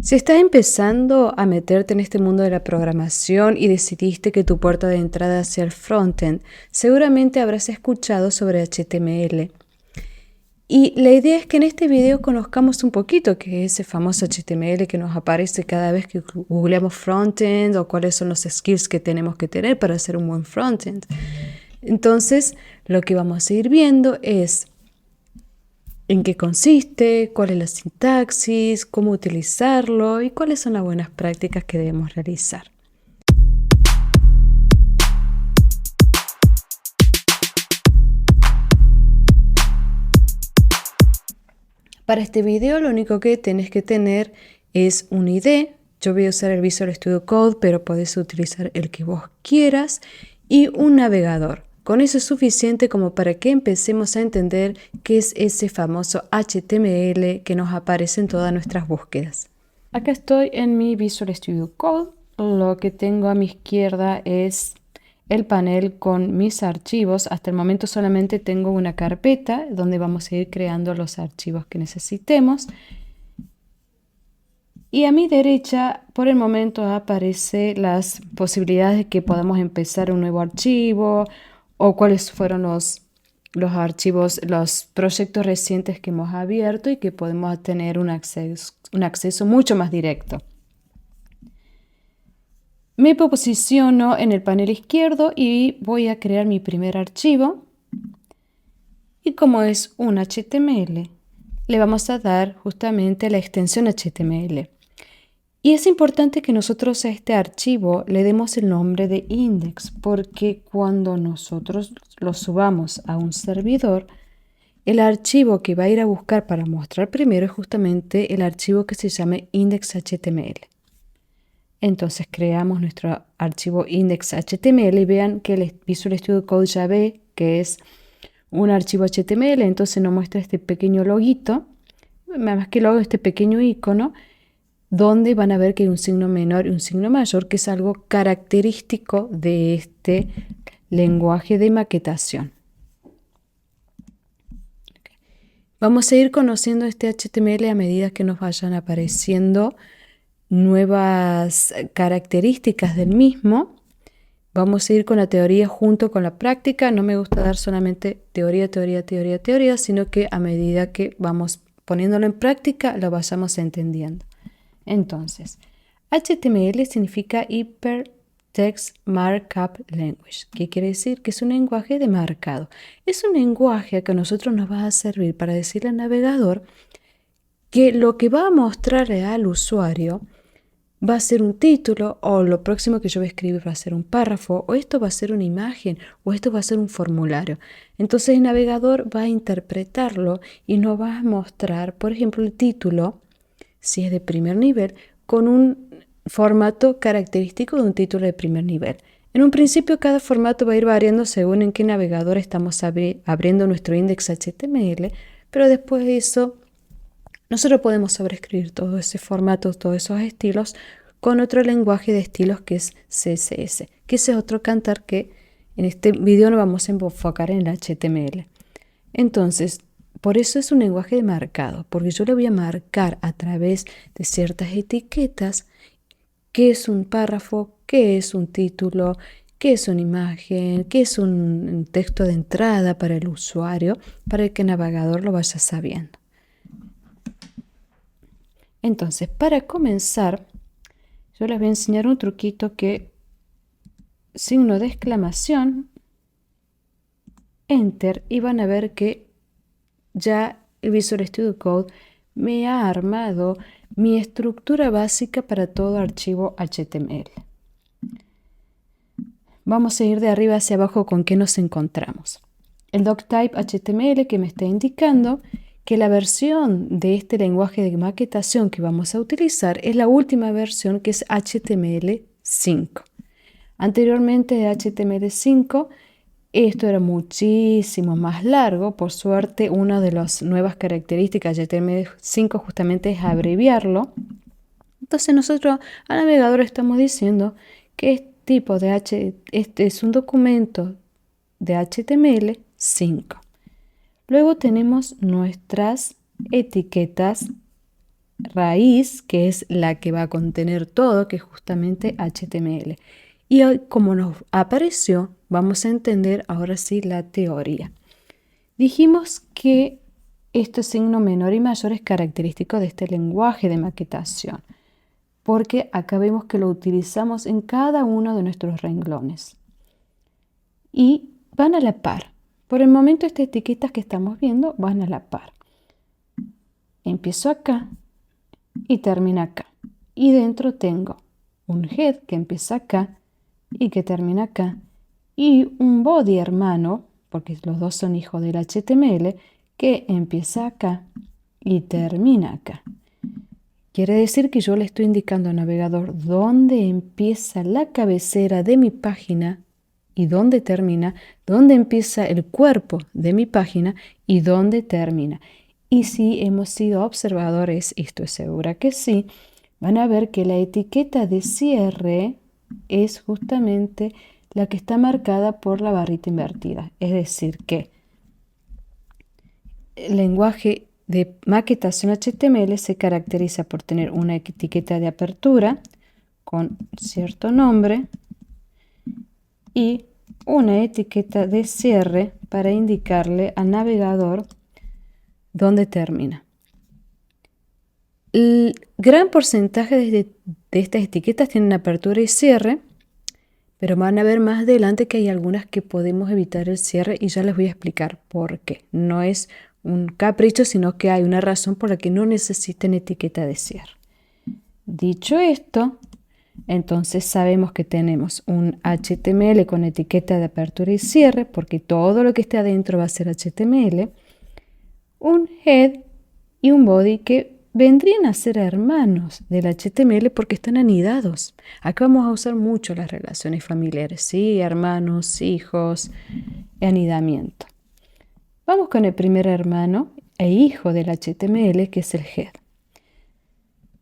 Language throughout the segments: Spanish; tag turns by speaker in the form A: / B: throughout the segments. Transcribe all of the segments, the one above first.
A: Si estás empezando a meterte en este mundo de la programación y decidiste que tu puerta de entrada sea el frontend, seguramente habrás escuchado sobre HTML. Y la idea es que en este video conozcamos un poquito qué es ese famoso HTML que nos aparece cada vez que googleamos frontend o cuáles son los skills que tenemos que tener para hacer un buen frontend. Entonces, lo que vamos a ir viendo es en qué consiste, cuál es la sintaxis, cómo utilizarlo y cuáles son las buenas prácticas que debemos realizar. Para este video lo único que tenés que tener es un ID. Yo voy a usar el Visual Studio Code, pero podés utilizar el que vos quieras y un navegador. Con eso es suficiente como para que empecemos a entender qué es ese famoso HTML que nos aparece en todas nuestras búsquedas. Acá estoy en mi Visual Studio Code. Lo que tengo a mi izquierda es el panel con mis archivos. Hasta el momento solamente tengo una carpeta donde vamos a ir creando los archivos que necesitemos. Y a mi derecha, por el momento, aparecen las posibilidades de que podamos empezar un nuevo archivo o cuáles fueron los archivos, los proyectos recientes que hemos abierto y que podemos tener un acceso mucho más directo. Me posiciono en el panel izquierdo y voy a crear mi primer archivo. Y como es un HTML, le vamos a dar justamente la extensión HTML. Y es importante que nosotros a este archivo le demos el nombre de index, porque cuando nosotros lo subamos a un servidor, el archivo que va a ir a buscar para mostrar primero es justamente el archivo que se llame index.html. Entonces creamos nuestro archivo index.html y vean que el Visual Studio Code ya ve que es un archivo HTML, entonces nos muestra este pequeño loguito, más que logo, este pequeño icono, donde van a ver que hay un signo menor y un signo mayor, que es algo característico de este lenguaje de maquetación. Vamos a ir conociendo este HTML a medida que nos vayan apareciendo nuevas características del mismo. Vamos a ir con la teoría junto con la práctica. No me gusta dar solamente teoría, sino que a medida que vamos poniéndolo en práctica, lo vayamos entendiendo. Entonces, HTML significa Hypertext Markup Language, que quiere decir que es un lenguaje de marcado. Es un lenguaje que a nosotros nos va a servir para decirle al navegador que lo que va a mostrarle al usuario va a ser un título, o lo próximo que yo voy a escribir va a ser un párrafo, o esto va a ser una imagen, o esto va a ser un formulario. Entonces el navegador va a interpretarlo y nos va a mostrar, por ejemplo, el título, si es de primer nivel, con un formato característico de un título de primer nivel. En un principio cada formato va a ir variando según en qué navegador estamos abriendo nuestro index HTML, pero después de eso nosotros podemos sobreescribir todo ese formato, todos esos estilos con otro lenguaje de estilos que es CSS, que ese es otro cantar que en este video nos vamos a enfocar en el HTML. Entonces, por eso es un lenguaje de marcado, porque yo le voy a marcar a través de ciertas etiquetas qué es un párrafo, qué es un título, qué es una imagen, qué es un texto de entrada para el usuario, para que el navegador lo vaya sabiendo. Entonces, para comenzar, yo les voy a enseñar un truquito que signo de exclamación, enter, y van a ver que ya el Visual Studio Code me ha armado mi estructura básica para todo archivo HTML. Vamos a ir de arriba hacia abajo con qué nos encontramos. El doctype HTML que me está indicando que la versión de este lenguaje de maquetación que vamos a utilizar es la última versión, que es HTML5. Anteriormente de HTML5 esto era muchísimo más largo. Por suerte, una de las nuevas características de HTML5 justamente es abreviarlo. Entonces nosotros al navegador estamos diciendo que este es un documento de HTML5. Luego tenemos nuestras etiquetas raíz, que es la que va a contener todo, que es justamente HTML. Y hoy, como nos apareció, vamos a entender ahora sí la teoría. Dijimos que este signo menor y mayor es característico de este lenguaje de maquetación, porque acá vemos que lo utilizamos en cada uno de nuestros renglones. Y van a la par. Por el momento estas etiquetas que estamos viendo van a la par. Empiezo acá y termina acá. Y dentro tengo un head que empieza acá y que termina acá. Y un body hermano, porque los dos son hijos del HTML, que empieza acá y termina acá. Quiere decir que yo le estoy indicando al navegador dónde empieza la cabecera de mi página y dónde termina, dónde empieza el cuerpo de mi página y dónde termina. Y si hemos sido observadores, y estoy segura que sí, van a ver que la etiqueta de cierre es justamente la que está marcada por la barrita invertida. Es decir, que el lenguaje de maquetación HTML se caracteriza por tener una etiqueta de apertura con cierto nombre y una etiqueta de cierre para indicarle al navegador dónde termina. El gran porcentaje de estas etiquetas tienen apertura y cierre, pero van a ver más adelante que hay algunas que podemos evitar el cierre y ya les voy a explicar por qué. No es un capricho, sino que hay una razón por la que no necesitan etiqueta de cierre. Dicho esto, entonces sabemos que tenemos un HTML con etiqueta de apertura y cierre, porque todo lo que esté adentro va a ser HTML, un head y un body que vendrían a ser hermanos del HTML porque están anidados. Acá vamos a usar mucho las relaciones familiares, ¿sí? Hermanos, hijos, anidamiento. Vamos con el primer hermano e hijo del HTML, que es el head.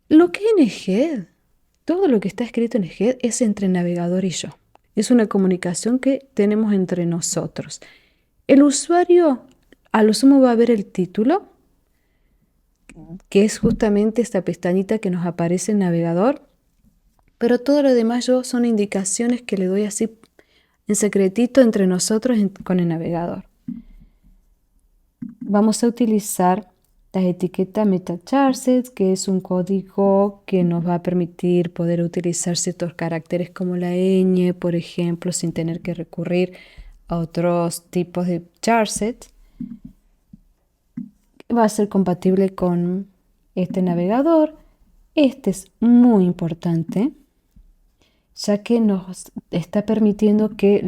A: Lo que en el head, todo lo que está escrito en el head es entre el navegador y yo. Es una comunicación que tenemos entre nosotros. El usuario a lo sumo va a ver el título, que es justamente esta pestañita que nos aparece en navegador, pero todo lo demás yo son indicaciones que le doy así en secretito entre nosotros con el navegador. Vamos a utilizar la etiqueta MetaCharset, que es un código que nos va a permitir poder utilizar ciertos caracteres como la ñ, por ejemplo, sin tener que recurrir a otros tipos de charset. Va a ser compatible con este navegador. Este es muy importante, ya que nos está permitiendo que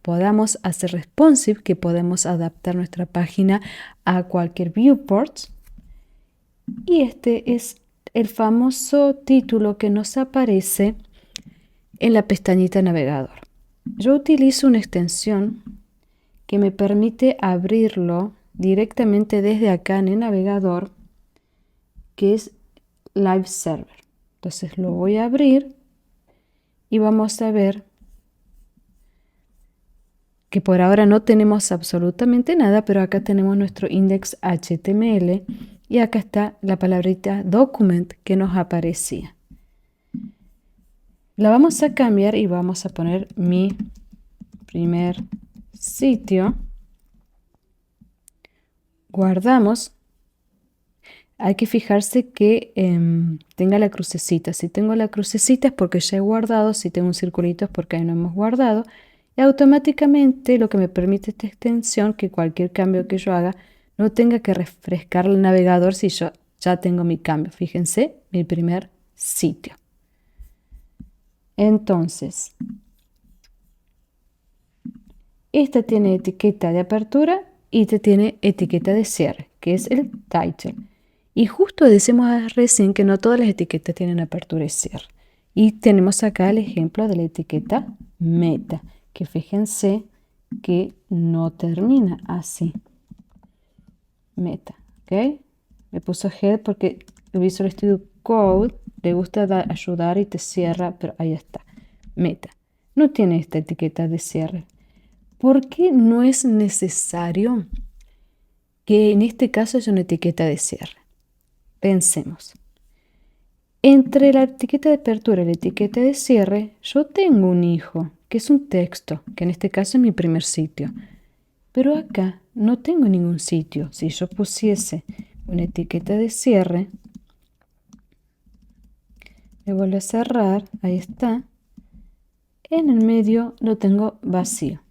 A: podamos hacer responsive, que podemos adaptar nuestra página a cualquier viewport. Y este es el famoso título que nos aparece en la pestañita navegador. Yo utilizo una extensión que me permite abrirlo directamente desde acá en el navegador, que es Live Server. Entonces lo voy a abrir y vamos a ver que por ahora no tenemos absolutamente nada, pero acá tenemos nuestro index HTML y acá está la palabrita document que nos aparecía. La vamos a cambiar y vamos a poner mi primer sitio. Guardamos. Hay que fijarse que tenga la crucecita. Si tengo la crucecita es porque ya he guardado. Si tengo un circulito es porque ahí no hemos guardado. Y automáticamente lo que me permite esta extensión, que cualquier cambio que yo haga no tenga que refrescar el navegador si yo ya tengo mi cambio. Fíjense, mi primer sitio. Entonces, esta tiene etiqueta de apertura y esta tiene etiqueta de cierre, que es el title. Y justo decimos recién que no todas las etiquetas tienen apertura y cierre. Y tenemos acá el ejemplo de la etiqueta meta, que fíjense que no termina así. Meta, ¿ok? Me puso head porque el Visual Studio Code le gusta ayudar y te cierra, pero ahí está. Meta. No tiene esta etiqueta de cierre. ¿Por qué no es necesario que en este caso haya una etiqueta de cierre? Pensemos. Entre la etiqueta de apertura y la etiqueta de cierre, yo tengo un hijo, que es un texto, que en este caso es mi primer sitio. Pero acá no tengo ningún sitio. Si yo pusiese una etiqueta de cierre, le vuelvo a cerrar, ahí está. En el medio lo tengo vacío.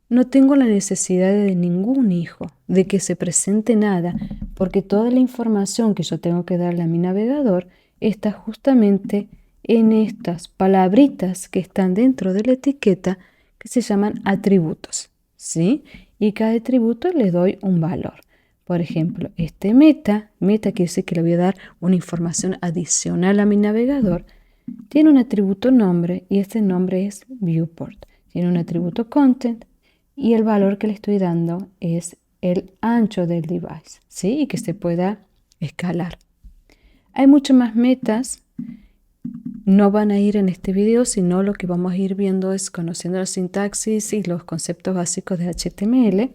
A: No tengo la necesidad de ningún hijo, de que se presente nada, porque toda la información que yo tengo que darle a mi navegador está justamente en estas palabritas que están dentro de la etiqueta que se llaman atributos, ¿sí? Y cada atributo le doy un valor. Por ejemplo, este meta quiere decir que le voy a dar una información adicional a mi navegador, tiene un atributo nombre y este nombre es viewport. Tiene un atributo content y el valor que le estoy dando es el ancho del device, ¿sí? Y que se pueda escalar. Hay muchas más metas, no van a ir en este video, sino lo que vamos a ir viendo es conociendo la sintaxis y los conceptos básicos de HTML,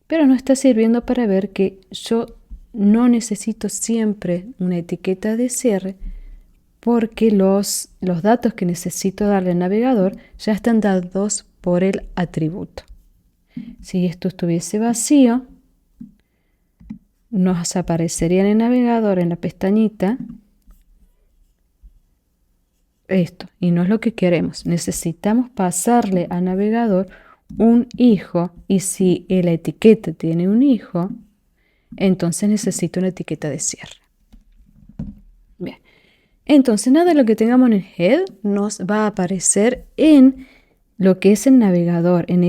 A: pero nos está sirviendo para ver que yo no necesito siempre una etiqueta de cierre, porque los datos que necesito darle al navegador ya están dados por el atributo. Si esto estuviese vacío, nos aparecería en el navegador, en la pestañita, esto, y no es lo que queremos. Necesitamos pasarle al navegador un hijo, y si la etiqueta tiene un hijo, entonces necesito una etiqueta de cierre. Bien. Entonces nada de lo que tengamos en el head nos va a aparecer en lo que es el navegador, en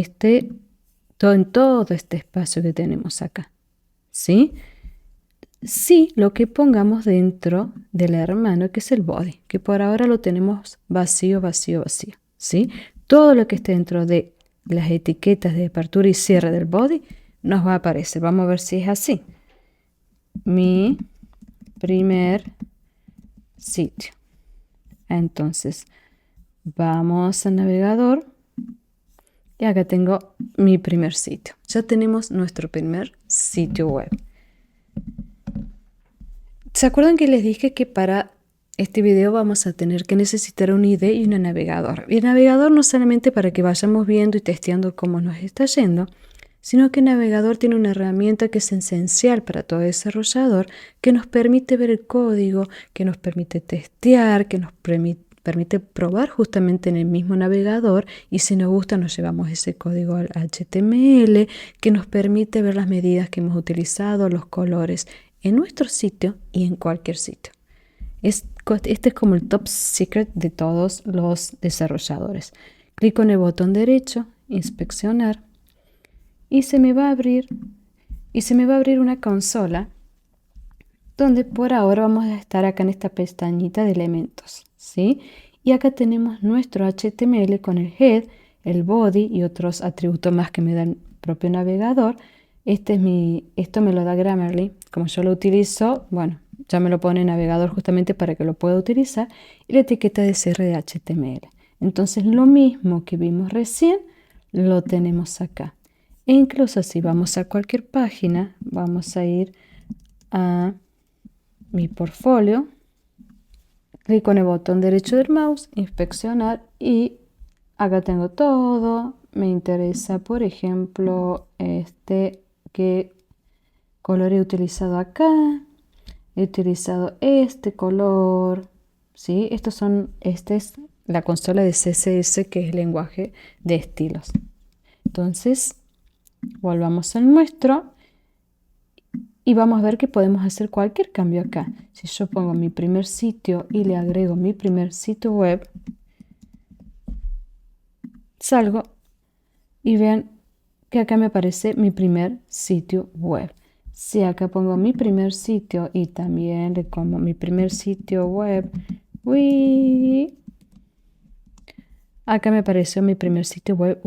A: todo este espacio que tenemos acá, ¿sí? Sí, lo que pongamos dentro del hermano, que es el body, que por ahora lo tenemos vacío, vacío, vacío, ¿sí? Todo lo que esté dentro de las etiquetas de apertura y cierre del body nos va a aparecer. Vamos a ver si es así. Mi primer sitio. Entonces, vamos al navegador y acá tengo mi primer sitio. Ya tenemos nuestro primer sitio web. ¿Se acuerdan que les dije que para este video vamos a tener que necesitar un ID y un navegador? Y el navegador no solamente para que vayamos viendo y testeando cómo nos está yendo, sino que el navegador tiene una herramienta que es esencial para todo desarrollador, que nos permite ver el código, que nos permite testear, que nos permite probar justamente en el mismo navegador, y si nos gusta nos llevamos ese código al HTML, que nos permite ver las medidas que hemos utilizado, los colores en nuestro sitio y en cualquier sitio. Este es como el top secret de todos los desarrolladores. Clico en el botón derecho, inspeccionar, y se me va a abrir una consola donde por ahora vamos a estar acá en esta pestañita de elementos, ¿sí? Y acá tenemos nuestro HTML con el head, el body y otros atributos más que me da el propio navegador. Esto me lo da Grammarly. Como yo lo utilizo, bueno, ya me lo pone el navegador justamente para que lo pueda utilizar. Y la etiqueta de cierre de HTML. Entonces lo mismo que vimos recién, lo tenemos acá. E incluso si vamos a cualquier página, vamos a ir a mi portfolio, clico en el botón derecho del mouse, inspeccionar, y acá tengo todo. Me interesa, por ejemplo, qué color he utilizado acá. He utilizado este color, ¿sí? Esta es la consola de CSS, que es el lenguaje de estilos. Entonces, volvamos al nuestro y vamos a ver que podemos hacer cualquier cambio acá. Si yo pongo mi primer sitio y le agrego mi primer sitio web, salgo y vean que acá me aparece mi primer sitio web. Si acá pongo mi primer sitio y también le pongo mi primer sitio web, acá me apareció mi primer sitio web.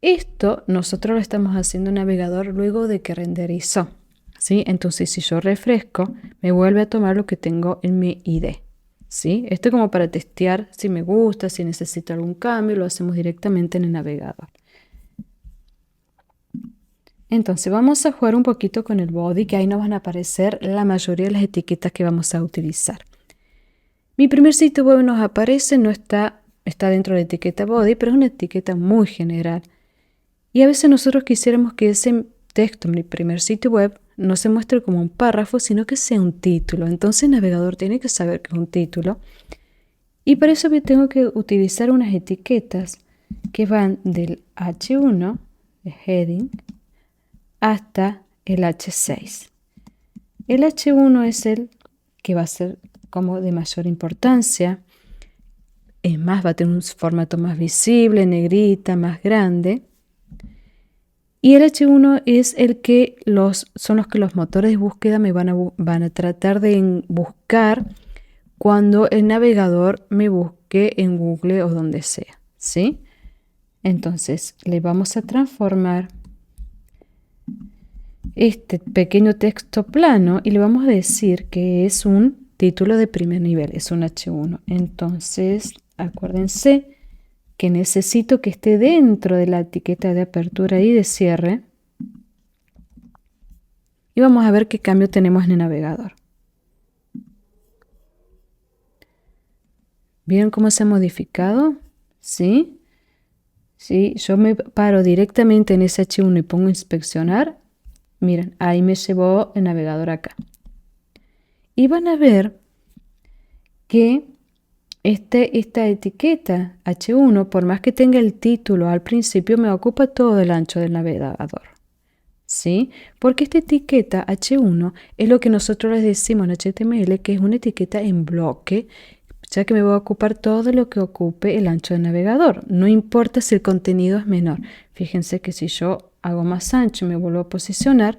A: Esto nosotros lo estamos haciendo en navegador luego de que renderizó, ¿sí? Entonces si yo refresco, me vuelve a tomar lo que tengo en mi ID, ¿sí? Esto es como para testear si me gusta, si necesito algún cambio, lo hacemos directamente en el navegador. Entonces vamos a jugar un poquito con el body, que ahí nos van a aparecer la mayoría de las etiquetas que vamos a utilizar. Mi primer sitio web nos aparece, no está dentro de la etiqueta body, pero es una etiqueta muy general. Y a veces nosotros quisiéramos que ese texto, mi primer sitio web, no se muestre como un párrafo, sino que sea un título. Entonces el navegador tiene que saber que es un título. Y para eso yo tengo que utilizar unas etiquetas que van del H1, de heading, hasta el H6. El H1 es el que va a ser como de mayor importancia. Es más, va a tener un formato más visible, negrita, más grande. Y el H1 es el que son los que los motores de búsqueda me van a tratar de buscar cuando el navegador me busque en Google o donde sea, ¿sí? Entonces le vamos a transformar este pequeño texto plano y le vamos a decir que es un título de primer nivel, es un H1. Entonces, acuérdense que necesito que esté dentro de la etiqueta de apertura y de cierre. Y vamos a ver qué cambio tenemos en el navegador. ¿Vieron cómo se ha modificado? ¿Sí? Si yo me paro directamente en ese H1 y pongo inspeccionar, miren, ahí me llevó el navegador acá. Y van a ver que esta etiqueta H1, por más que tenga el título al principio, me ocupa todo el ancho del navegador. ¿Sí? Porque esta etiqueta H1 es lo que nosotros les decimos en HTML, que es una etiqueta en bloque, ya que me va a ocupar todo lo que ocupe el ancho del navegador. No importa si el contenido es menor. Fíjense que si yo hago más ancho y me vuelvo a posicionar,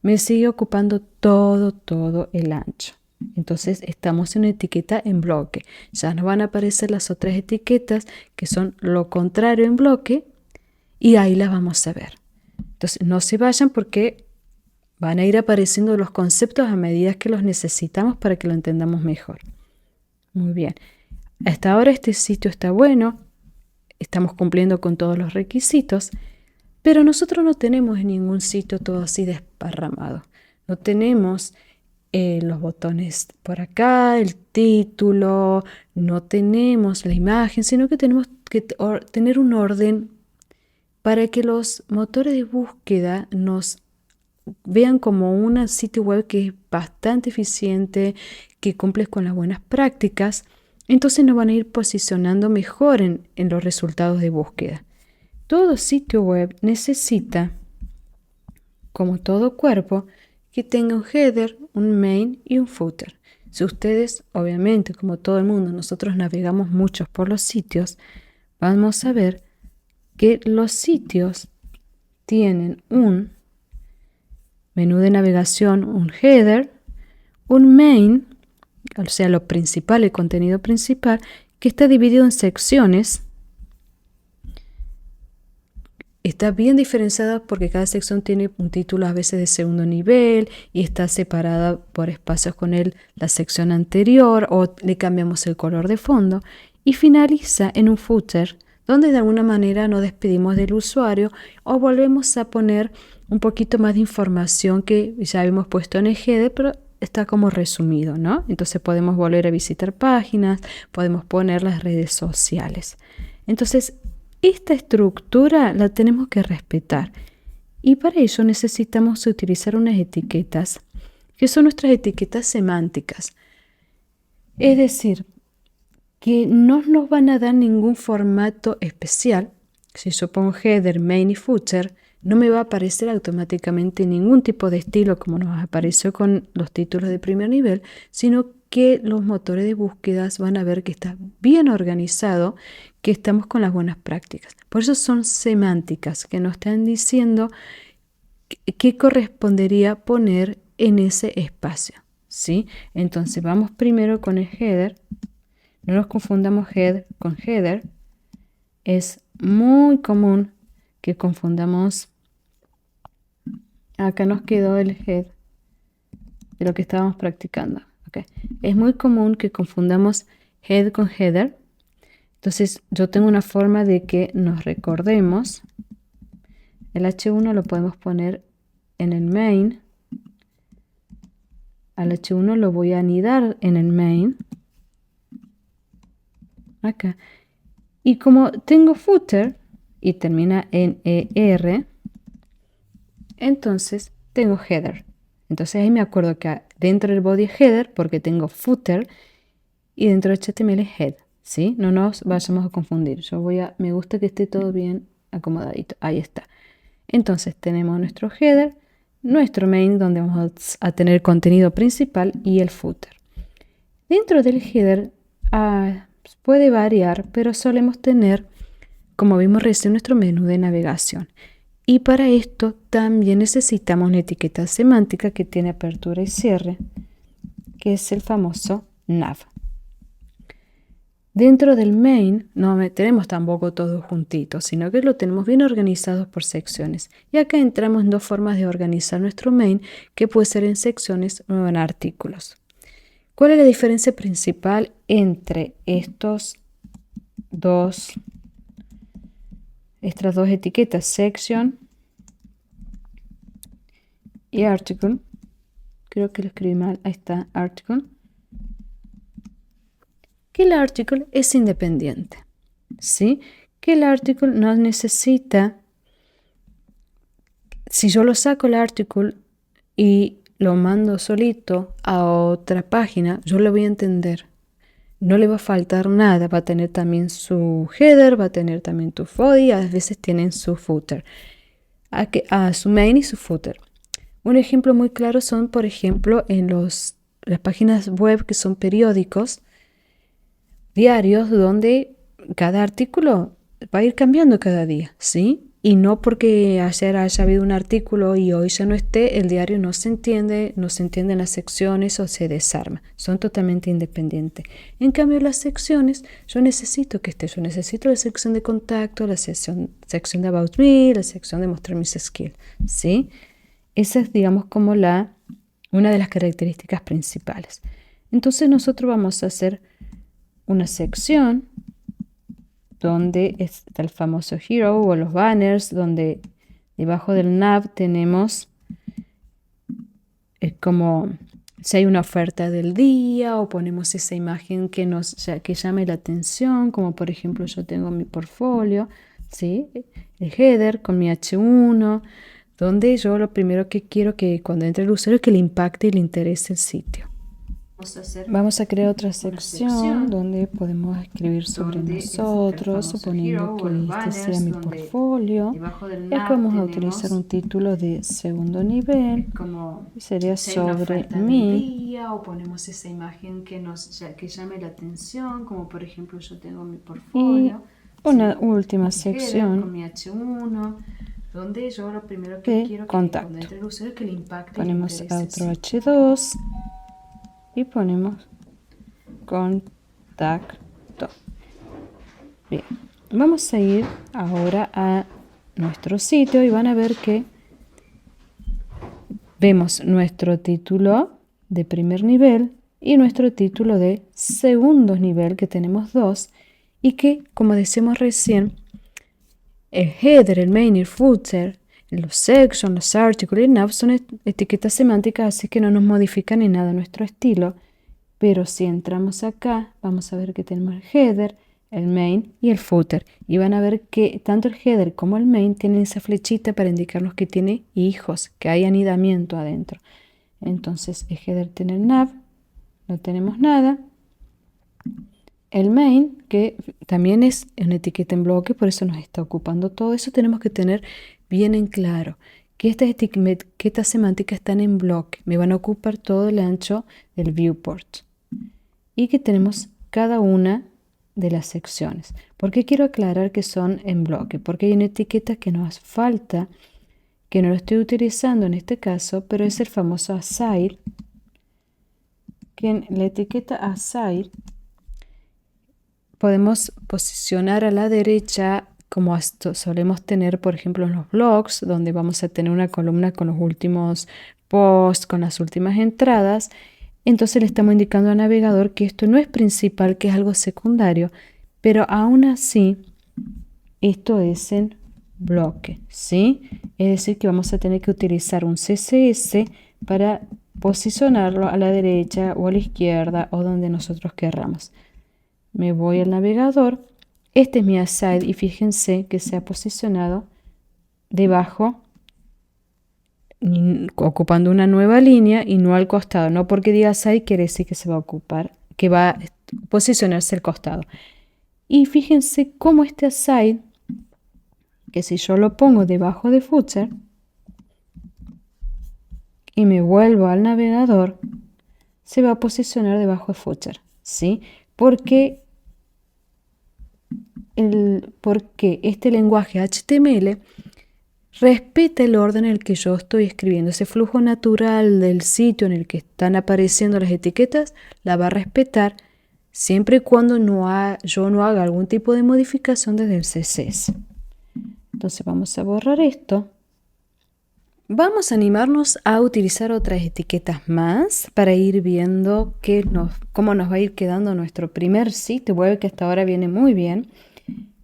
A: me sigue ocupando todo el ancho. Entonces estamos en una etiqueta en bloque. Ya nos van a aparecer las otras etiquetas que son lo contrario en bloque y ahí las vamos a ver. Entonces no se vayan porque van a ir apareciendo los conceptos a medida que los necesitamos para que lo entendamos mejor. Muy bien. Hasta ahora este sitio está bueno. Estamos cumpliendo con todos los requisitos. Pero nosotros no tenemos en ningún sitio todo así desparramado. No tenemos los botones por acá, el título, no tenemos la imagen, sino que tenemos que tener un orden para que los motores de búsqueda nos vean como un sitio web que es bastante eficiente, que cumple con las buenas prácticas. Entonces nos van a ir posicionando mejor en los resultados de búsqueda. Todo sitio web necesita, como todo cuerpo, que tenga un header, un main y un footer. Si ustedes, obviamente, como todo el mundo, nosotros navegamos mucho por los sitios, vamos a ver que los sitios tienen un menú de navegación, un header, un main, o sea, lo principal, el contenido principal, que está dividido en secciones. Está bien diferenciada porque cada sección tiene un título a veces de segundo nivel y está separada por espacios con la sección anterior o le cambiamos el color de fondo y finaliza en un footer donde de alguna manera nos despedimos del usuario o volvemos a poner un poquito más de información que ya habíamos puesto en el header, pero está como resumido, ¿no? Entonces podemos volver a visitar páginas, podemos poner las redes sociales. Entonces, esta estructura la tenemos que respetar y para ello necesitamos utilizar unas etiquetas que son nuestras etiquetas semánticas. Es decir, que no nos van a dar ningún formato especial. Si yo pongo header, main y footer, no me va a aparecer automáticamente ningún tipo de estilo como nos apareció con los títulos de primer nivel, sino que los motores de búsquedas van a ver que está bien organizado, que estamos con las buenas prácticas. Por eso son semánticas que nos están diciendo qué correspondería poner en ese espacio, ¿sí? Entonces vamos primero con el header. No nos confundamos head con header. Es muy común que confundamos. Acá nos quedó el head de lo que estábamos practicando. Okay. Es muy común que confundamos head con header. Entonces yo tengo una forma de que nos recordemos El H1 lo podemos poner en el main. Al H1 lo voy a anidar en el main. Acá. Y como tengo footer y termina en ER, entonces tengo header. Entonces ahí me acuerdo que dentro del body es header porque tengo footer y dentro de HTML es head, ¿sí? No nos vayamos a confundir. Me gusta que esté todo bien acomodadito. Ahí está. Entonces tenemos nuestro header, nuestro main donde vamos a tener contenido principal y el footer. Dentro del header puede variar, pero solemos tener, como vimos recién, nuestro menú de navegación. Y para esto también necesitamos una etiqueta semántica que tiene apertura y cierre, que es el famoso nav. Dentro del main no tenemos tampoco todo juntito, sino que lo tenemos bien organizado por secciones. Y acá entramos en dos formas de organizar nuestro main, que puede ser en secciones o en artículos. ¿Cuál es la diferencia principal entre estas dos etiquetas, section y article? Creo que lo escribí mal, ahí está, article. Que el article es independiente, ¿sí? Que el article no necesita, si yo lo saco el article y lo mando solito a otra página, yo lo voy a entender. No le va a faltar nada, va a tener también su header, va a tener también tu body, a veces tienen su footer, su main y su footer. Un ejemplo muy claro son, por ejemplo, en las páginas web que son periódicos, diarios, donde cada artículo va a ir cambiando cada día, ¿sí? Y no porque ayer haya habido un artículo y hoy ya no esté, el diario no se entienden las secciones o se desarma. Son totalmente independientes. En cambio, las secciones, yo necesito la sección de contacto, la sección de About Me, la sección de mostrar mis skills, ¿sí? Esa es, digamos, como una de las características principales. Entonces nosotros vamos a hacer una sección donde está el famoso hero o los banners, donde debajo del nav tenemos como si hay una oferta del día o ponemos esa imagen que llame la atención, como por ejemplo yo tengo mi portfolio, ¿sí? El header con mi H1, donde yo lo primero que quiero que cuando entre el usuario es que le impacte y le interese el sitio. Vamos a crear otra sección donde podemos escribir sobre nosotros, suponiendo que este sea mi portfolio. Y acá vamos a utilizar un título de segundo nivel, y sería sobre mí.
B: O ponemos esa imagen que llame la atención, como por ejemplo yo tengo mi portfolio.
A: Y una última sección
B: con mi H1, donde yo lo primero que quiero
A: contacto.
B: Que entre el usuario es que le impacte.
A: Ponemos otro H2 y ponemos contacto. Bien, vamos a ir ahora a nuestro sitio y van a ver que vemos nuestro título de primer nivel y nuestro título de segundo nivel, que tenemos dos, y que, como decíamos recién, el header, el main y el footer, los sections, los articles y el nav son etiquetas semánticas, así que no nos modifican ni nada nuestro estilo. Pero si entramos acá, vamos a ver que tenemos el header, el main y el footer. Y van a ver que tanto el header como el main tienen esa flechita para indicarnos que tiene hijos, que hay anidamiento adentro. Entonces el header tiene el nav, no tenemos nada. El main, que también es una etiqueta en bloque, por eso nos está ocupando todo eso, tenemos que tener bien en claro que estas etiquetas semánticas están en bloque, me van a ocupar todo el ancho del viewport. Y que tenemos cada una de las secciones. ¿Por qué quiero aclarar que son en bloque? Porque hay una etiqueta que nos falta, que no lo estoy utilizando en este caso, pero es el famoso aside, que en la etiqueta aside podemos posicionar a la derecha, como solemos tener, por ejemplo, en los blogs, donde vamos a tener una columna con los últimos posts, con las últimas entradas. Entonces le estamos indicando al navegador que esto no es principal, que es algo secundario, pero aún así esto es en bloque, ¿sí? Es decir, que vamos a tener que utilizar un CSS para posicionarlo a la derecha o a la izquierda o donde nosotros querramos. Me voy al navegador. Este es mi aside y fíjense que se ha posicionado debajo, ocupando una nueva línea y no al costado. No porque diga aside quiere decir que se va a ocupar, que va a posicionarse al costado. Y fíjense cómo este aside, que si yo lo pongo debajo de footer y me vuelvo al navegador, se va a posicionar debajo de footer, ¿sí? Porque este lenguaje HTML respeta el orden en el que yo estoy escribiendo. Ese flujo natural del sitio en el que están apareciendo las etiquetas la va a respetar siempre y cuando yo no haga algún tipo de modificación desde el CSS. Entonces vamos a borrar esto. Vamos a animarnos a utilizar otras etiquetas más para ir viendo cómo nos va a ir quedando nuestro primer sitio web, que hasta ahora viene muy bien.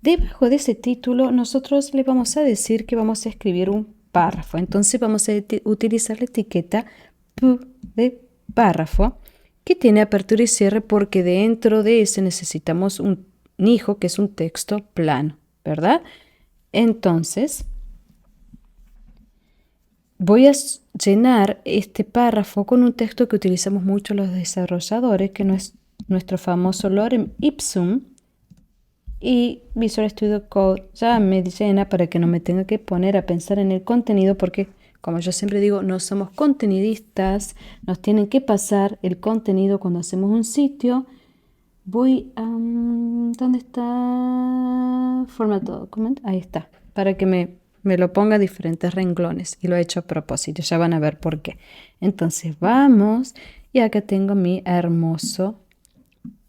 A: Debajo de ese título nosotros le vamos a decir que vamos a escribir un párrafo. Entonces vamos a utilizar la etiqueta P de párrafo, que tiene apertura y cierre porque dentro de ese necesitamos un hijo que es un texto plano, ¿verdad? Entonces voy a llenar este párrafo con un texto que utilizamos mucho los desarrolladores, que no es nuestro famoso lorem ipsum. Y Visual Studio Code ya me llena para que no me tenga que poner a pensar en el contenido, porque como yo siempre digo, no somos contenidistas, nos tienen que pasar el contenido cuando hacemos un sitio. Voy a... ¿dónde está? Format Document, ahí está, para que me lo ponga a diferentes renglones, y lo he hecho a propósito, ya van a ver por qué. Entonces vamos, y acá tengo mi hermoso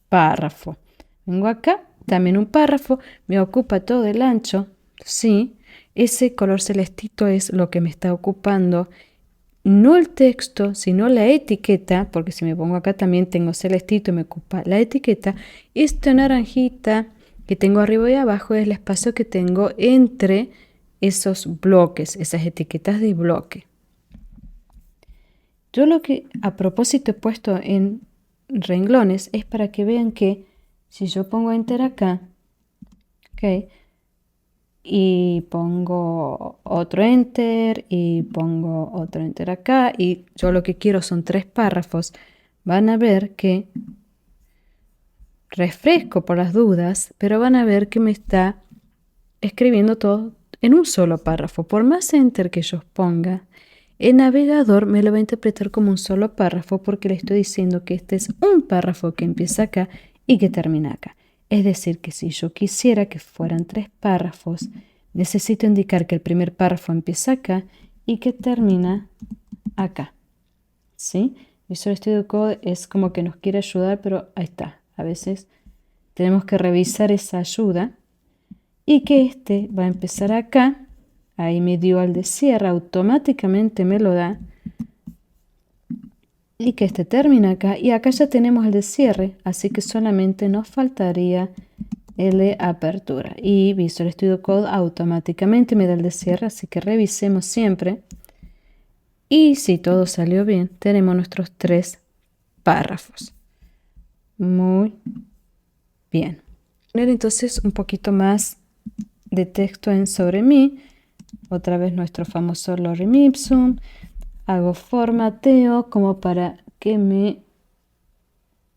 A: párrafo. Vengo acá. También un párrafo me ocupa todo el ancho, ¿sí? Ese color celestito es lo que me está ocupando, no el texto, sino la etiqueta, porque si me pongo acá también tengo celestito y me ocupa la etiqueta. Esta naranjita que tengo arriba y abajo es el espacio que tengo entre esos bloques, esas etiquetas de bloque. Yo lo que a propósito he puesto en renglones es para que vean que si yo pongo enter acá, ¿ok? Y pongo otro enter y pongo otro enter acá, y yo lo que quiero son 3 párrafos, van a ver que refresco por las dudas, pero van a ver que me está escribiendo todo en un solo párrafo. Por más enter que yo ponga, el navegador me lo va a interpretar como un solo párrafo, porque le estoy diciendo que este es un párrafo que empieza acá y que termina acá. Es decir, que si yo quisiera que fueran 3 párrafos, necesito indicar que el primer párrafo empieza acá y que termina acá, ¿sí? Visual Studio Code es como que nos quiere ayudar, pero ahí está. A veces tenemos que revisar esa ayuda, y que este va a empezar acá. Ahí me dio al de cierre, automáticamente me lo da. Y que este termina acá, y acá ya tenemos el de cierre, así que solamente nos faltaría el de apertura. Y Visual Studio Code automáticamente me da el de cierre, así que revisemos siempre. Y si todo salió bien, tenemos nuestros 3 párrafos. Muy bien. Poner entonces un poquito más de texto en sobre mí. Otra vez nuestro famoso lorem ipsum. Hago formateo como para que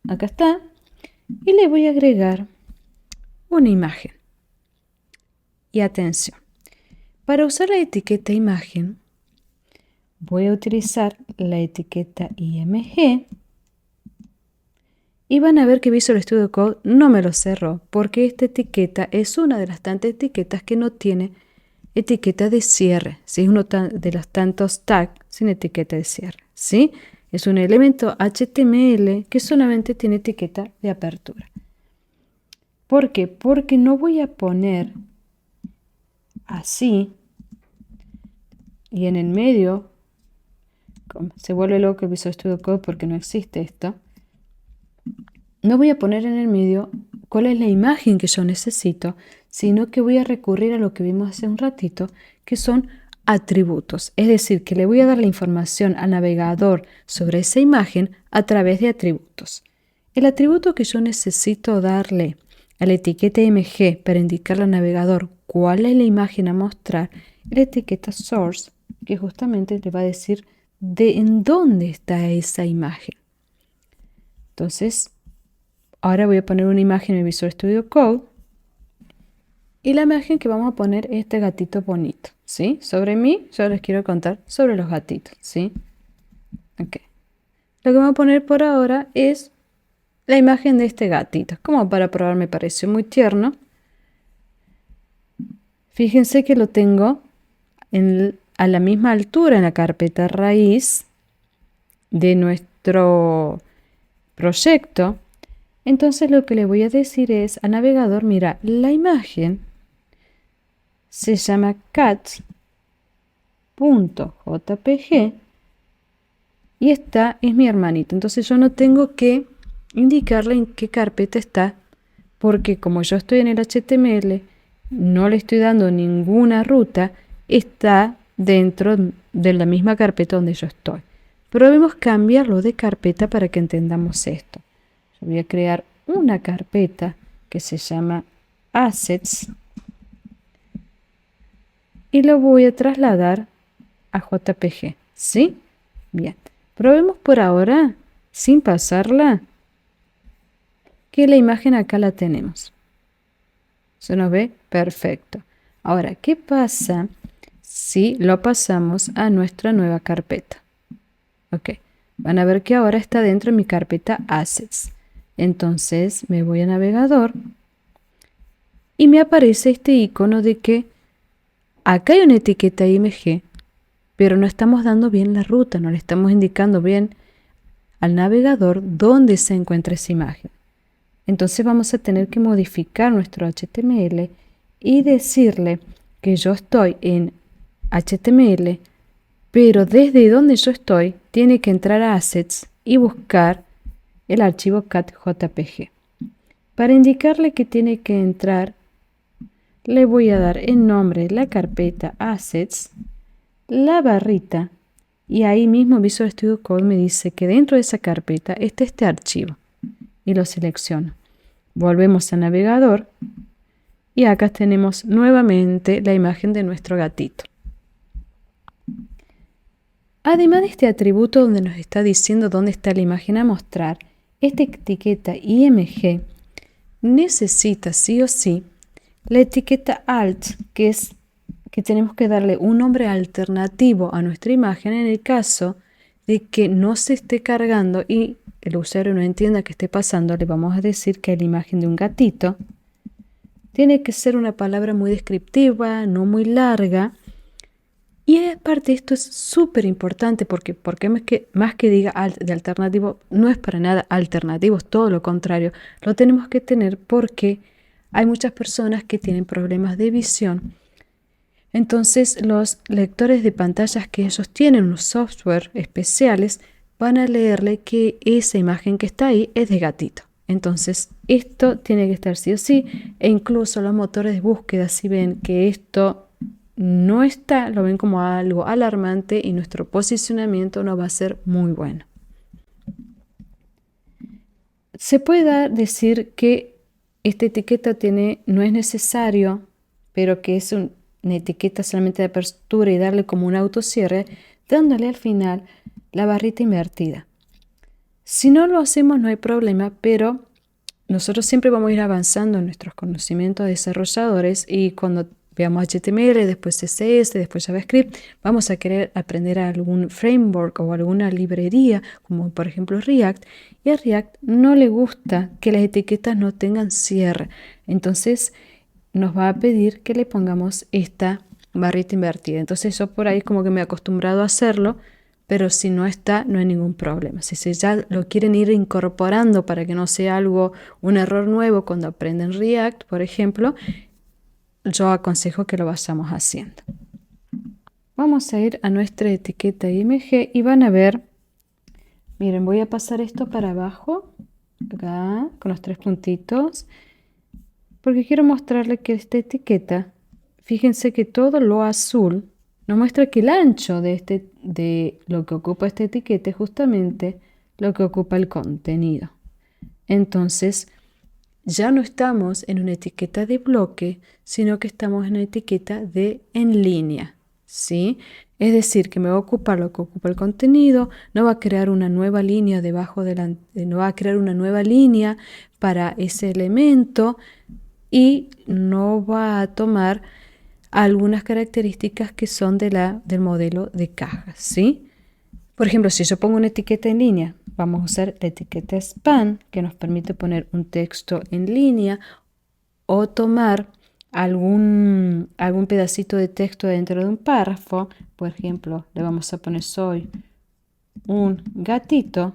A: acá está. Y le voy a agregar una imagen. Y atención, para usar la etiqueta imagen, voy a utilizar la etiqueta IMG. Y van a ver que Visual Studio Code no me lo cerró, porque esta etiqueta es una de las tantas etiquetas que no tiene etiqueta de cierre, ¿sí? Es uno de los tantos tags sin etiqueta de cierre, ¿sí? Es un elemento HTML que solamente tiene etiqueta de apertura. ¿Por qué? Porque no voy a poner así y en el medio, se vuelve loco el Visual Studio Code porque no existe esto. No voy a poner en el medio cuál es la imagen que yo necesito, sino que voy a recurrir a lo que vimos hace un ratito, que son atributos. Es decir, que le voy a dar la información al navegador sobre esa imagen a través de atributos. El atributo que yo necesito darle a la etiqueta img para indicarle al navegador cuál es la imagen a mostrar es la etiqueta source, que justamente le va a decir en dónde está esa imagen. Entonces, ahora voy a poner una imagen en Visual Studio Code y la imagen que vamos a poner es este gatito bonito, ¿sí? Sobre mí, yo les quiero contar sobre los gatitos, ¿sí? Ok. Lo que vamos a poner por ahora es la imagen de este gatito. Como para probar, me pareció muy tierno. Fíjense que lo tengo a la misma altura en la carpeta raíz de nuestro proyecto. Entonces lo que le voy a decir es al navegador, mira, la imagen se llama cat.jpg y esta es mi hermanito. Entonces yo no tengo que indicarle en qué carpeta está, porque como yo estoy en el HTML, no le estoy dando ninguna ruta, está dentro de la misma carpeta donde yo estoy. Probemos cambiarlo de carpeta para que entendamos esto. Yo voy a crear una carpeta que se llama Assets y lo voy a trasladar a JPG, ¿sí? Bien, probemos por ahora, sin pasarla, que la imagen acá la tenemos. ¿Se nos ve? Perfecto. Ahora, ¿qué pasa si lo pasamos a nuestra nueva carpeta? Ok, van a ver que ahora está dentro de mi carpeta Assets. Entonces me voy a navegador y me aparece este icono de que acá hay una etiqueta img, pero no estamos dando bien la ruta, no le estamos indicando bien al navegador dónde se encuentra esa imagen. Entonces vamos a tener que modificar nuestro HTML y decirle que yo estoy en HTML, pero desde donde yo estoy tiene que entrar a Assets y buscar el archivo cat.jpg. Para indicarle que tiene que entrar, le voy a dar el nombre de la carpeta Assets, la barrita, y ahí mismo Visual Studio Code me dice que dentro de esa carpeta está este archivo. Y lo selecciono. Volvemos al navegador y acá tenemos nuevamente la imagen de nuestro gatito. Además de este atributo donde nos está diciendo dónde está la imagen a mostrar, esta etiqueta img necesita sí o sí la etiqueta alt, que es que tenemos que darle un nombre alternativo a nuestra imagen en el caso de que no se esté cargando y el usuario no entienda qué esté pasando. Le vamos a decir que la imagen de un gatito tiene que ser una palabra muy descriptiva, no muy larga. Y aparte esto es súper importante porque más que diga alt de alternativo, no es para nada alternativo, es todo lo contrario. Lo tenemos que tener porque hay muchas personas que tienen problemas de visión. Entonces los lectores de pantallas que ellos tienen, unos software especiales, van a leerle que esa imagen que está ahí es de gatito. Entonces esto tiene que estar sí o sí, e incluso los motores de búsqueda, si ven que esto no está, lo ven como algo alarmante y nuestro posicionamiento no va a ser muy bueno. Se puede decir que esta etiqueta no es necesario, pero que es una etiqueta solamente de apertura y darle como un autocierre, dándole al final la barrita invertida. Si no lo hacemos no hay problema, pero nosotros siempre vamos a ir avanzando en nuestros conocimientos de desarrolladores y cuando veamos HTML, después CSS, después JavaScript, vamos a querer aprender algún framework o alguna librería, como por ejemplo React, y a React no le gusta que las etiquetas no tengan cierre. Entonces nos va a pedir que le pongamos esta barrita invertida. Entonces yo por ahí como que me he acostumbrado a hacerlo, pero si no está, no hay ningún problema. Si ya lo quieren ir incorporando para que no sea un error nuevo cuando aprenden React, por ejemplo, yo aconsejo que lo vayamos haciendo. Vamos a ir a nuestra etiqueta img y van a ver, miren, voy a pasar esto para abajo, acá, con los 3 puntitos, Porque quiero mostrarle que esta etiqueta, fíjense que todo lo azul nos muestra que el ancho de lo que ocupa esta etiqueta es justamente lo que ocupa el contenido. Entonces, ya no estamos en una etiqueta de bloque, sino que estamos en una etiqueta de en línea, ¿sí? Es decir, que me va a ocupar lo que ocupa el contenido, no va a crear una nueva línea no va a crear una nueva línea para ese elemento y no va a tomar algunas características que son del modelo de cajas, ¿sí? Por ejemplo, si yo pongo una etiqueta en línea, vamos a usar la etiqueta span, que nos permite poner un texto en línea o tomar algún pedacito de texto dentro de un párrafo. Por ejemplo, le vamos a poner soy un gatito.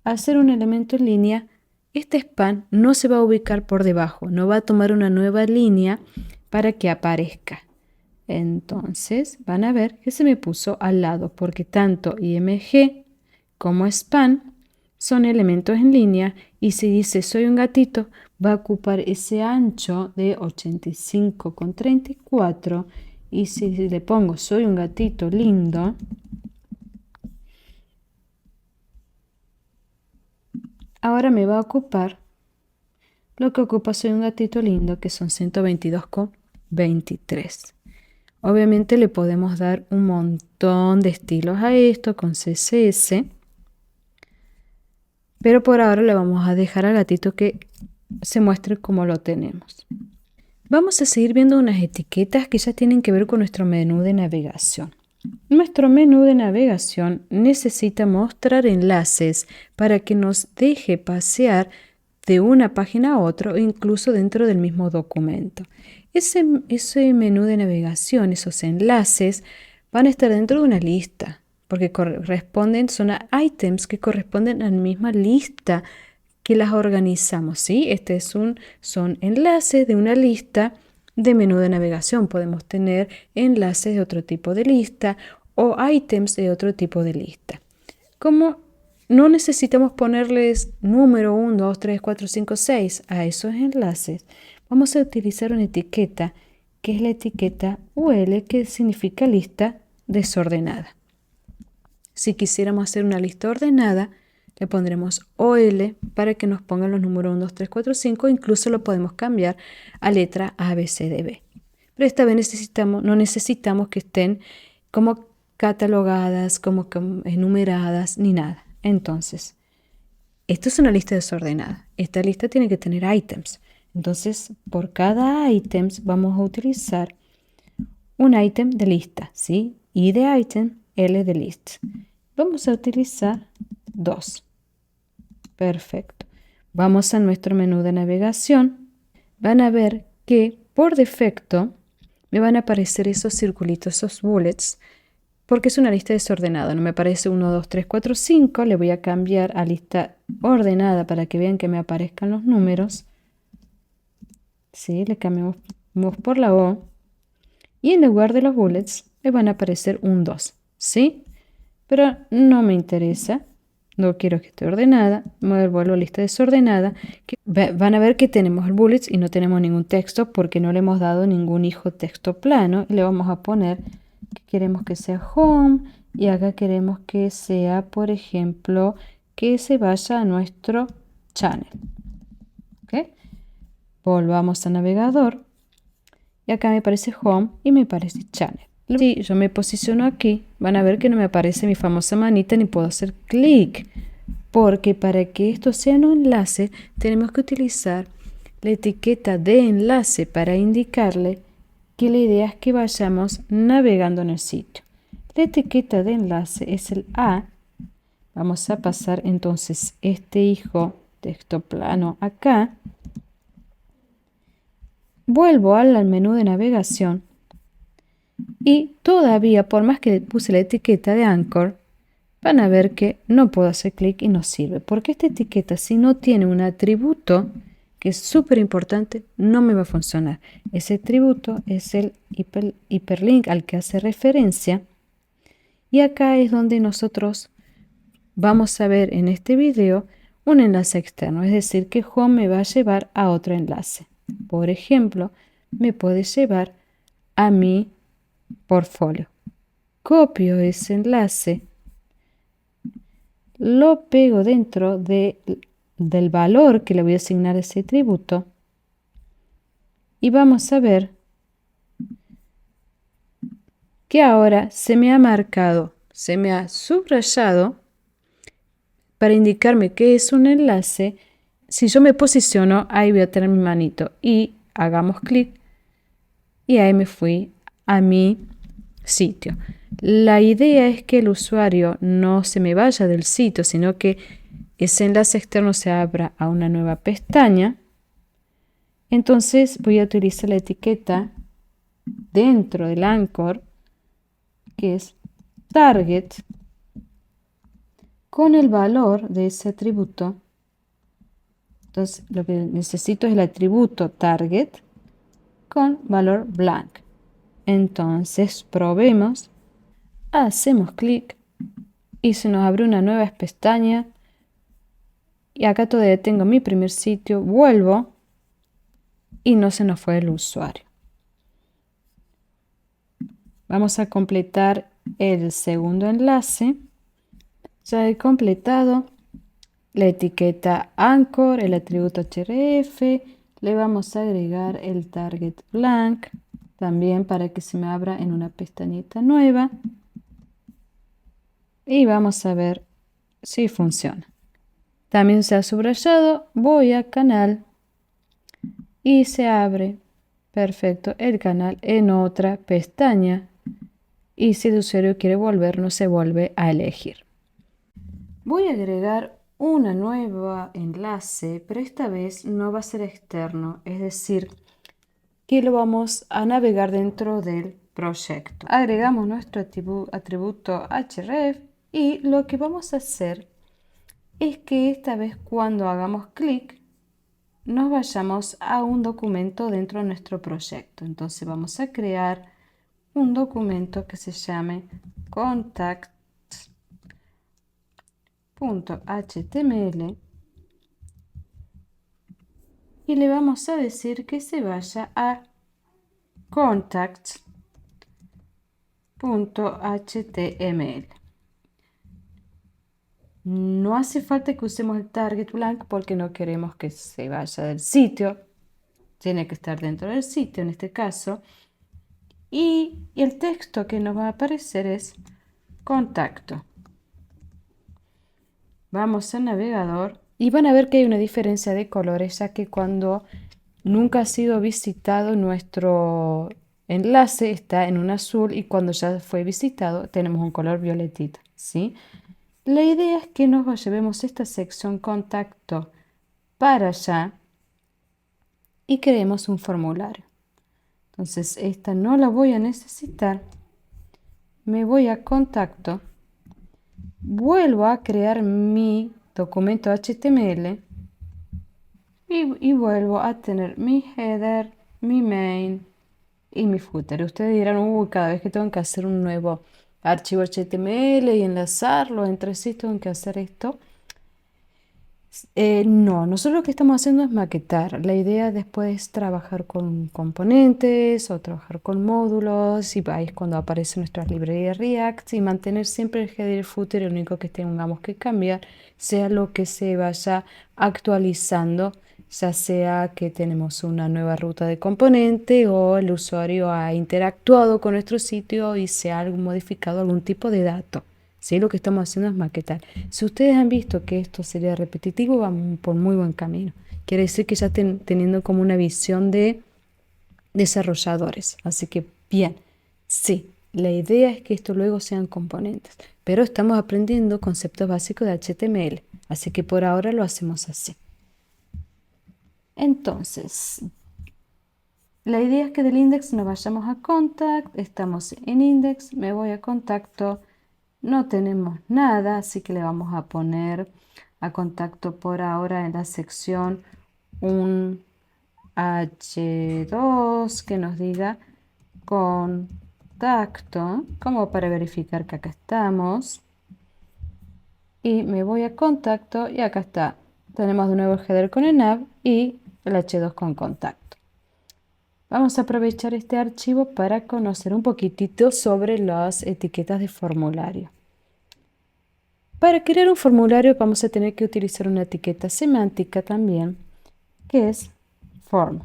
A: Al ser un elemento en línea, este span no se va a ubicar por debajo, no va a tomar una nueva línea para que aparezca. Entonces van a ver que se me puso al lado porque tanto IMG como span son elementos en línea y si dice soy un gatito va a ocupar ese ancho de 85,34 y si le pongo soy un gatito lindo, ahora me va a ocupar lo que ocupa soy un gatito lindo, que son 122,23. Obviamente le podemos dar un montón de estilos a esto con CSS, pero por ahora le vamos a dejar al gatito que se muestre como lo tenemos. Vamos a seguir viendo unas etiquetas que ya tienen que ver con nuestro menú de navegación. Nuestro menú de navegación necesita mostrar enlaces para que nos deje pasear de una página a otra o incluso dentro del mismo documento. Ese menú de navegación, esos enlaces, van a estar dentro de una lista, porque son items que corresponden a la misma lista que las organizamos, ¿sí? Son enlaces de una lista de menú de navegación. Podemos tener enlaces de otro tipo de lista o items de otro tipo de lista. Como no necesitamos ponerles número 1, 2, 3, 4, 5, 6 a esos enlaces, vamos a utilizar una etiqueta que es la etiqueta UL, que significa lista desordenada. Si quisiéramos hacer una lista ordenada, le pondremos OL para que nos pongan los números 1, 2, 3, 4, 5. Incluso lo podemos cambiar a letra A, B, C, D, B. Pero esta vez no necesitamos que estén como catalogadas, como enumeradas, ni nada. Entonces, esto es una lista desordenada. Esta lista tiene que tener items. Entonces, por cada items vamos a utilizar un item de lista, ¿sí? I de item, L de list. Vamos a utilizar 2. Perfecto. Vamos a nuestro menú de navegación. Van a ver que por defecto me van a aparecer esos circulitos, esos bullets, porque es una lista desordenada. No me aparece 1, 2, 3, 4, 5. Le voy a cambiar a lista ordenada para que vean que me aparezcan los números. ¿Sí? Le cambiamos por la O. Y en lugar de los bullets me van a aparecer un 2. ¿Sí? Pero no me interesa. No quiero que esté ordenada. Me vuelvo a lista desordenada. Van a ver que tenemos el bullets y no tenemos ningún texto porque no le hemos dado ningún hijo texto plano. Y le vamos a poner que queremos que sea home y acá queremos que sea, por ejemplo, que se vaya a nuestro channel. ¿Okay? Volvamos a navegador y acá me aparece home y me aparece channel. Si yo me posiciono aquí, van a ver que no me aparece mi famosa manita ni puedo hacer clic, porque para que esto sea un enlace tenemos que utilizar la etiqueta de enlace para indicarle que la idea es que vayamos navegando en el sitio. La etiqueta de enlace es el A. Vamos a pasar entonces este hijo texto plano acá. Vuelvo al menú de navegación y todavía, por más que le puse la etiqueta de Anchor, van a ver que no puedo hacer clic y no sirve, porque esta etiqueta, si no tiene un atributo que es súper importante, no me va a funcionar. Ese atributo es el hiperlink al que hace referencia y acá es donde nosotros vamos a ver en este video un enlace externo, es decir, que home me va a llevar a otro enlace. por ejemplo, me puede llevar a mi portfolio. Copio ese enlace, lo pego dentro del valor que le voy a asignar a ese atributo y vamos a ver que ahora se me ha marcado, se me ha subrayado para indicarme que es un enlace. Si yo me posiciono, ahí voy a tener mi manito y hagamos clic y ahí me fui a mi sitio. La idea es que el usuario no se me vaya del sitio, sino que ese enlace externo se abra a una nueva pestaña. Entonces voy a utilizar la etiqueta dentro del Anchor, que es target, con el valor de ese atributo. Entonces lo que necesito es el atributo target con valor blank. Entonces probemos, hacemos clic y se nos abre una nueva pestaña y acá todavía tengo mi primer sitio, vuelvo y no se nos fue el usuario. Vamos a completar el segundo enlace. Ya he completado la etiqueta Anchor, el atributo href, le vamos a agregar el target blank también para que se me abra en una pestañita nueva y vamos a ver si funciona. También se ha subrayado, voy a canal y se abre perfecto el canal en otra pestaña y si el usuario quiere volver no se vuelve a elegir. Voy a agregar una nueva enlace, pero esta vez no va a ser externo, es decir, que lo vamos a navegar dentro del proyecto. Agregamos nuestro atributo href y lo que vamos a hacer es que esta vez cuando hagamos clic nos vayamos a un documento dentro de nuestro proyecto. Entonces vamos a crear un documento que se llame contact.html y le vamos a decir que se vaya a contacts.html. No hace falta que usemos el target blank porque no queremos que se vaya del sitio. Tiene que estar dentro del sitio en este caso. Y el texto que nos va a aparecer es contacto. Vamos al navegador y van a ver que hay una diferencia de colores, ya que cuando nunca ha sido visitado nuestro enlace está en un azul y cuando ya fue visitado tenemos un color violetita, ¿sí? La idea es que nos llevemos esta sección contacto para allá y creemos un formulario. Entonces esta no la voy a necesitar. Me voy a contacto, vuelvo a crear mi documento HTML y vuelvo a tener mi header, mi main y mi footer. Ustedes dirán, cada vez que tengo que hacer un nuevo archivo HTML y enlazarlo entre sí, tengo que hacer esto. No, nosotros lo que estamos haciendo es maquetar. La idea después es trabajar con componentes o trabajar con módulos y ahí es cuando aparecen nuestras librerías React y mantener siempre el header y el footer, lo único que tengamos que cambiar sea lo que se vaya actualizando, ya sea que tenemos una nueva ruta de componente o el usuario ha interactuado con nuestro sitio y se ha modificado algún tipo de dato. ¿Sí? Lo que estamos haciendo es maquetar. Si ustedes han visto que esto sería repetitivo, vamos por muy buen camino. Quiere decir que ya estén teniendo como una visión de desarrolladores. Así que bien, sí, la idea es que esto luego sean componentes, pero estamos aprendiendo conceptos básicos de HTML. Así que por ahora lo hacemos así. Entonces, la idea es que del index nos vayamos a contact, estamos en index, me voy a contacto. No tenemos nada, así que le vamos a poner a contacto por ahora en la sección un H2 que nos diga contacto, como para verificar que acá estamos. Y me voy a contacto y acá está. Tenemos de nuevo el header con el nav y el H2 con contacto. Vamos a aprovechar este archivo para conocer un poquitito sobre las etiquetas de formulario. Para crear un formulario vamos a tener que utilizar una etiqueta semántica también, que es form.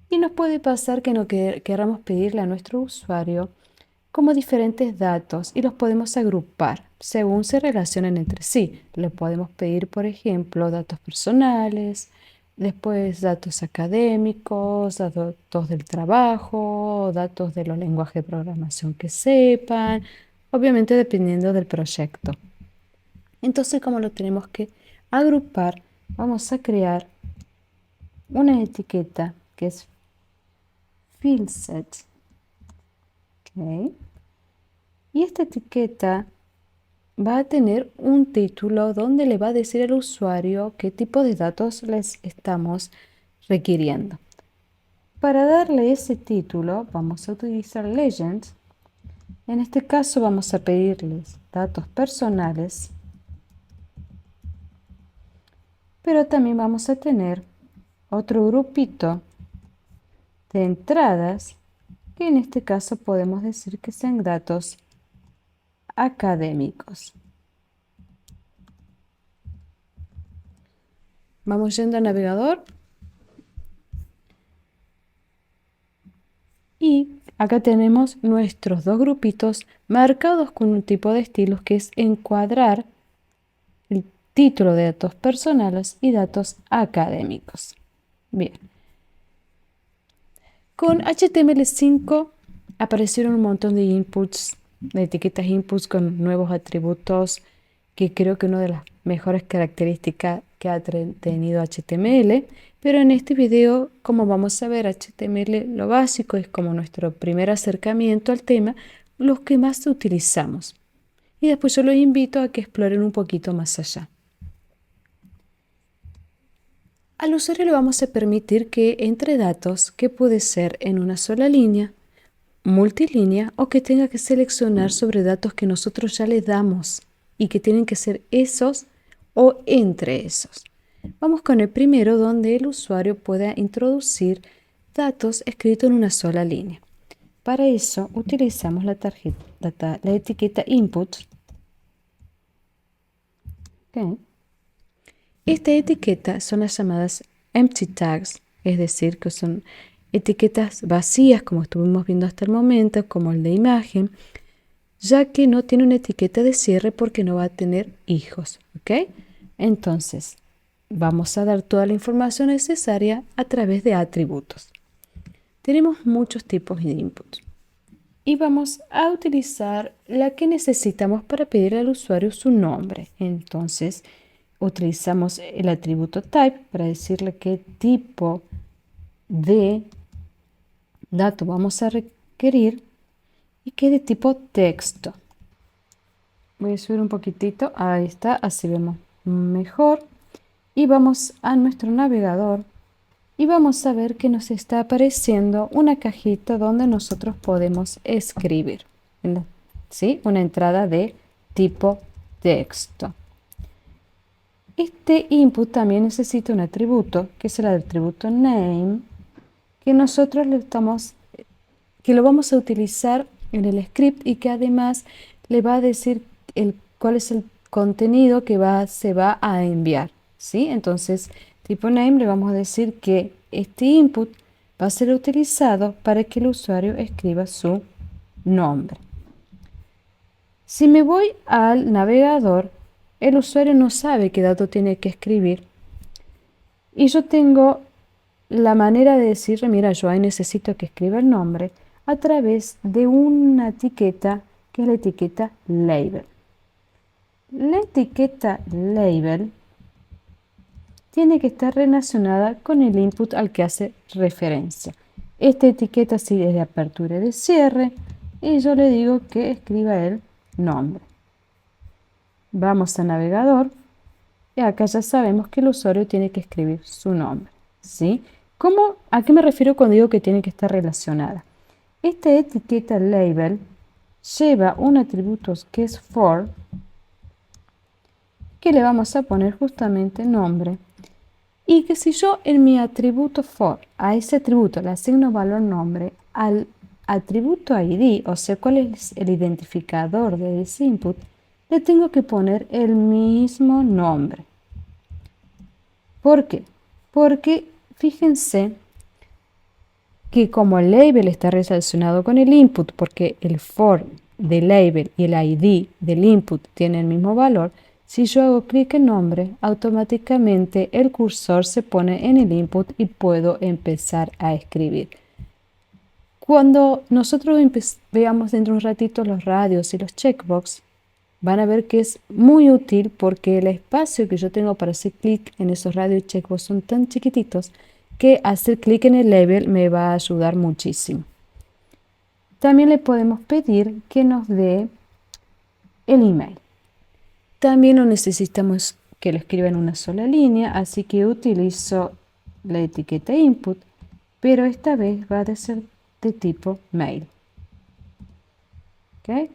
A: Y nos puede pasar que no queramos pedirle a nuestro usuario como diferentes datos y los podemos agrupar según se relacionen entre sí. Le podemos pedir, por ejemplo, datos personales, después datos académicos, datos del trabajo, datos de los lenguajes de programación que sepan, obviamente dependiendo del proyecto. Entonces, como lo tenemos que agrupar, vamos a crear una etiqueta que es fieldset. Okay. Y esta etiqueta va a tener un título donde le va a decir al usuario qué tipo de datos les estamos requiriendo. Para darle ese título vamos a utilizar legend. En este caso vamos a pedirles datos personales, pero también vamos a tener otro grupito de entradas que en este caso podemos decir que sean datos académicos. Vamos yendo al navegador y acá tenemos nuestros dos grupitos marcados con un tipo de estilos que es encuadrar el título de datos personales y datos académicos. Bien. Con HTML5 aparecieron un montón de inputs, de etiquetas inputs con nuevos atributos que creo que una de las mejores características que ha tenido HTML, pero en este video, como vamos a ver, HTML lo básico es como nuestro primer acercamiento al tema, los que más utilizamos. Y después yo los invito a que exploren un poquito más allá. Al usuario le vamos a permitir que entre datos que puede ser en una sola línea, multilínea o que tenga que seleccionar sobre datos que nosotros ya le damos y que tienen que ser esos o entre esos. Vamos con el primero donde el usuario pueda introducir datos escritos en una sola línea. Para eso utilizamos la etiqueta input. Okay. Esta etiqueta son las llamadas empty tags, es decir, que son etiquetas vacías como estuvimos viendo hasta el momento, como el de imagen, ya que no tiene una etiqueta de cierre porque no va a tener hijos. ¿Ok? Entonces, vamos a dar toda la información necesaria a través de atributos. Tenemos muchos tipos de input y vamos a utilizar la que necesitamos para pedir al usuario su nombre. Entonces, utilizamos el atributo type para decirle qué tipo de dato vamos a requerir y que de tipo texto. Voy a subir un poquitito, ahí está, así vemos mejor. Y vamos a nuestro navegador y vamos a ver que nos está apareciendo una cajita donde nosotros podemos escribir, ¿sí? Una entrada de tipo texto. Este input también necesita un atributo, que es el atributo name, que nosotros que lo vamos a utilizar en el script y que además le va a decir cuál es el contenido que se va a enviar, ¿sí? Entonces, tipo name le vamos a decir que este input va a ser utilizado para que el usuario escriba su nombre. Si me voy al navegador, el usuario no sabe qué dato tiene que escribir y yo tengo la manera de decirle, mira, yo ahí necesito que escriba el nombre a través de una etiqueta que es la etiqueta label. La etiqueta label tiene que estar relacionada con el input al que hace referencia. Esta etiqueta sí es de apertura y de cierre y yo le digo que escriba el nombre. Vamos a navegador y acá ya sabemos que el usuario tiene que escribir su nombre, ¿sí? ¿A qué me refiero cuando digo que tiene que estar relacionada? Esta etiqueta label lleva un atributo que es for, que le vamos a poner justamente nombre. Y que si yo en mi atributo for, a ese atributo le asigno valor nombre, al atributo ID, o sea, cuál es el identificador de ese input, le tengo que poner el mismo nombre. ¿Por qué? Porque fíjense que como el label está relacionado con el input, porque el for del label y el ID del input tienen el mismo valor, si yo hago clic en nombre, automáticamente el cursor se pone en el input y puedo empezar a escribir. Cuando nosotros veamos dentro de un ratito los radios y los checkbox, van a ver que es muy útil porque el espacio que yo tengo para hacer clic en esos radios y checkbox son tan chiquititos que hacer clic en el label me va a ayudar muchísimo. También le podemos pedir que nos dé el email. También no necesitamos que lo escriba en una sola línea, así que utilizo la etiqueta input, pero esta vez va a ser de tipo mail. ¿Okay?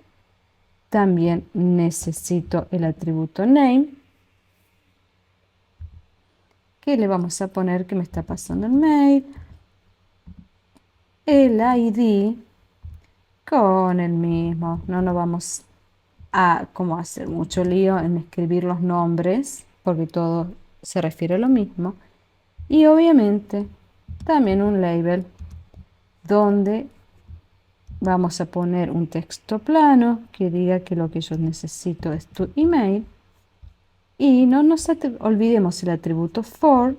A: También necesito el atributo name, que le vamos a poner que me está pasando el mail, el ID con el mismo. No nos vamos a como hacer mucho lío en escribir los nombres, porque todo se refiere a lo mismo. Y obviamente también un label donde vamos a poner un texto plano que diga que lo que yo necesito es tu email. Y no nos olvidemos el atributo for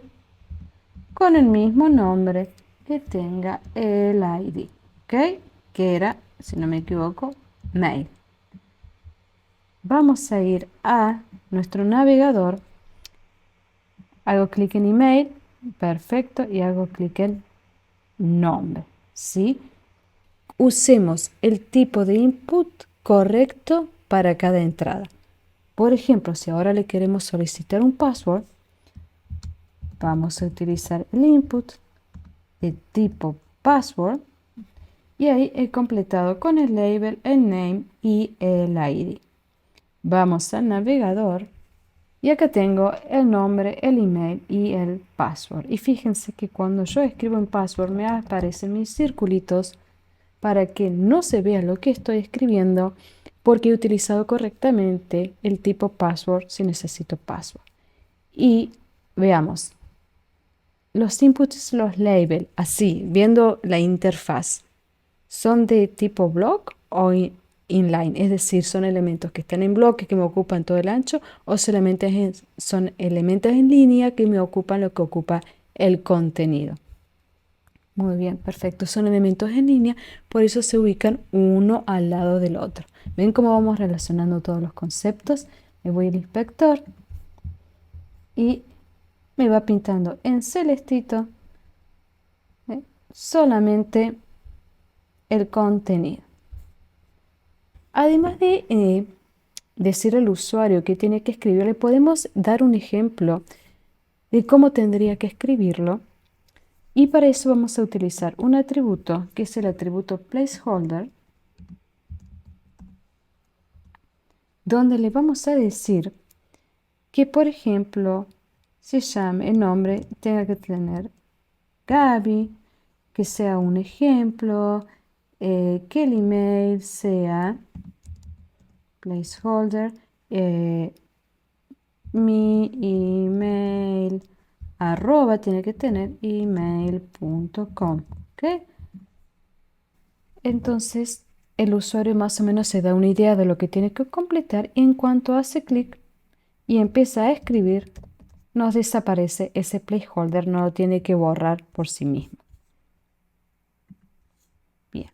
A: con el mismo nombre que tenga el ID, ¿ok? Que era, si no me equivoco, mail. Vamos a ir a nuestro navegador, hago clic en email, perfecto, y hago clic en nombre, ¿sí? Usemos el tipo de input correcto para cada entrada. Por ejemplo, si ahora le queremos solicitar un password, vamos a utilizar el input de tipo password y ahí he completado con el label, el name y el ID. Vamos al navegador y acá tengo el nombre, el email y el password. Y fíjense que cuando yo escribo en password me aparecen mis circulitos para que no se vea lo que estoy escribiendo porque he utilizado correctamente el tipo password si necesito password. Y veamos, los inputs, los labels, así, viendo la interfaz, ¿son de tipo block o inline? Es decir, ¿son elementos que están en bloque que me ocupan todo el ancho o solamente son elementos en línea que me ocupan lo que ocupa el contenido? Muy bien, perfecto. Son elementos en línea, por eso se ubican uno al lado del otro. ¿Ven cómo vamos relacionando todos los conceptos? Me voy al inspector y me va pintando en celestito solamente el contenido. Además de decir al usuario que tiene que escribir, le podemos dar un ejemplo de cómo tendría que escribirlo. Y para eso vamos a utilizar un atributo que es el atributo placeholder, donde le vamos a decir que, por ejemplo, se llame el nombre, tenga que tener Gaby, que sea un ejemplo, que el email sea placeholder, mi email arroba tiene que tener email.com, ¿ok? Entonces el usuario más o menos se da una idea de lo que tiene que completar y en cuanto hace clic y empieza a escribir, nos desaparece ese placeholder, no lo tiene que borrar por sí mismo. Bien.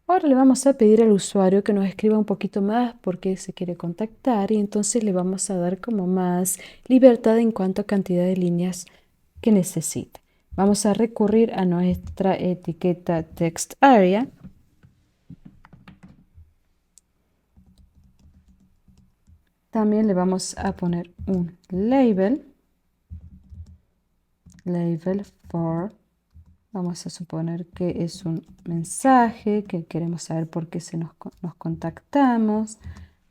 A: Ahora le vamos a pedir al usuario que nos escriba un poquito más porque se quiere contactar y entonces le vamos a dar como más libertad en cuanto a cantidad de líneas que necesite. Vamos a recurrir a nuestra etiqueta text area. También le vamos a poner un label for. Vamos a suponer que es un mensaje, que queremos saber por qué nos contactamos.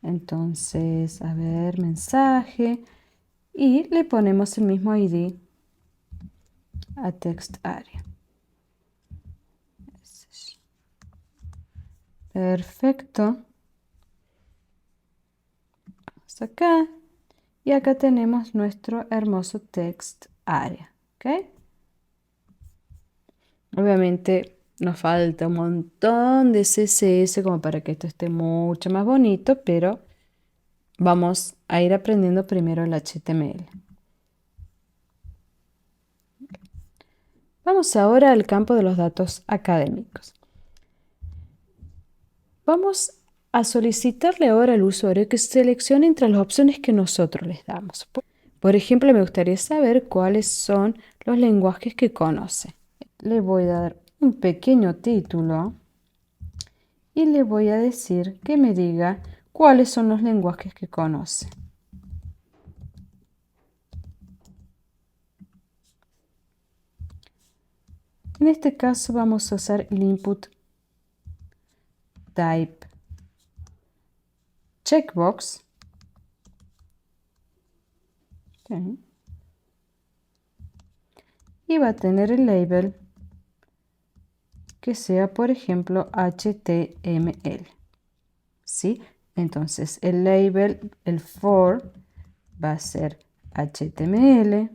A: Entonces, a ver, mensaje. y le ponemos el mismo ID a text area. Perfecto. Vamos acá y acá tenemos nuestro hermoso text area. ¿Ok? Obviamente nos falta un montón de CSS como para que esto esté mucho más bonito, pero vamos a ir aprendiendo primero el HTML. Vamos ahora al campo de los datos académicos. Vamos a solicitarle ahora al usuario que seleccione entre las opciones que nosotros les damos. Por ejemplo, me gustaría saber cuáles son los lenguajes que conoce. Le voy a dar un pequeño título y le voy a decir que me diga cuáles son los lenguajes que conoce. En este caso vamos a usar el input type checkbox. Okay. Y va a tener el label que sea, por ejemplo, HTML. ¿Sí? Entonces, el label, el for, va a ser HTML.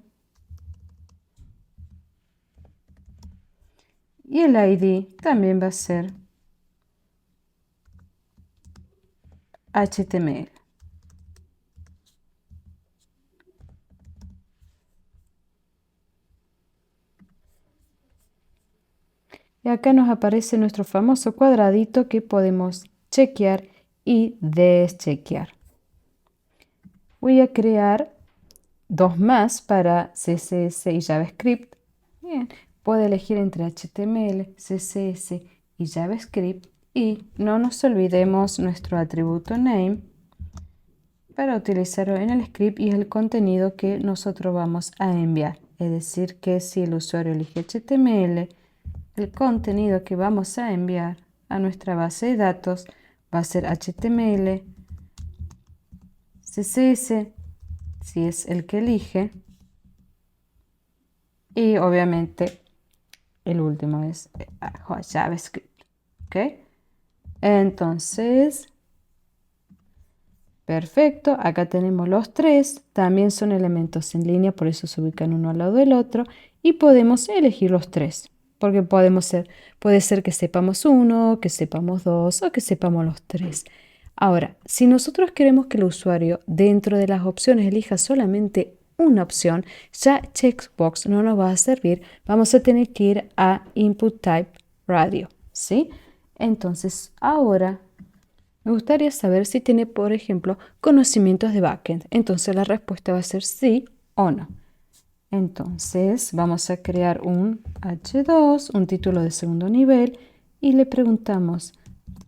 A: Y el ID también va a ser HTML. Y acá nos aparece nuestro famoso cuadradito que podemos chequear y deschequear. Voy a crear dos más para CSS y JavaScript. Bien, puedo elegir entre HTML, CSS y JavaScript. Y no nos olvidemos nuestro atributo name para utilizarlo en el script y es el contenido que nosotros vamos a enviar. Es decir, que si el usuario elige HTML, el contenido que vamos a enviar a nuestra base de datos va a ser HTML, CSS, si es el que elige, y obviamente el último es JavaScript. ¿Ok? Entonces, perfecto, acá tenemos los tres, también son elementos en línea, por eso se ubican uno al lado del otro, y podemos elegir los tres. Porque puede ser que sepamos uno, que sepamos dos o que sepamos los tres. Ahora, si nosotros queremos que el usuario dentro de las opciones elija solamente una opción, ya checkbox no nos va a servir. Vamos a tener que ir a Input Type Radio, ¿sí? Entonces, ahora me gustaría saber si tiene, por ejemplo, conocimientos de backend. Entonces, la respuesta va a ser sí o no. Entonces vamos a crear un H2, un título de segundo nivel y le preguntamos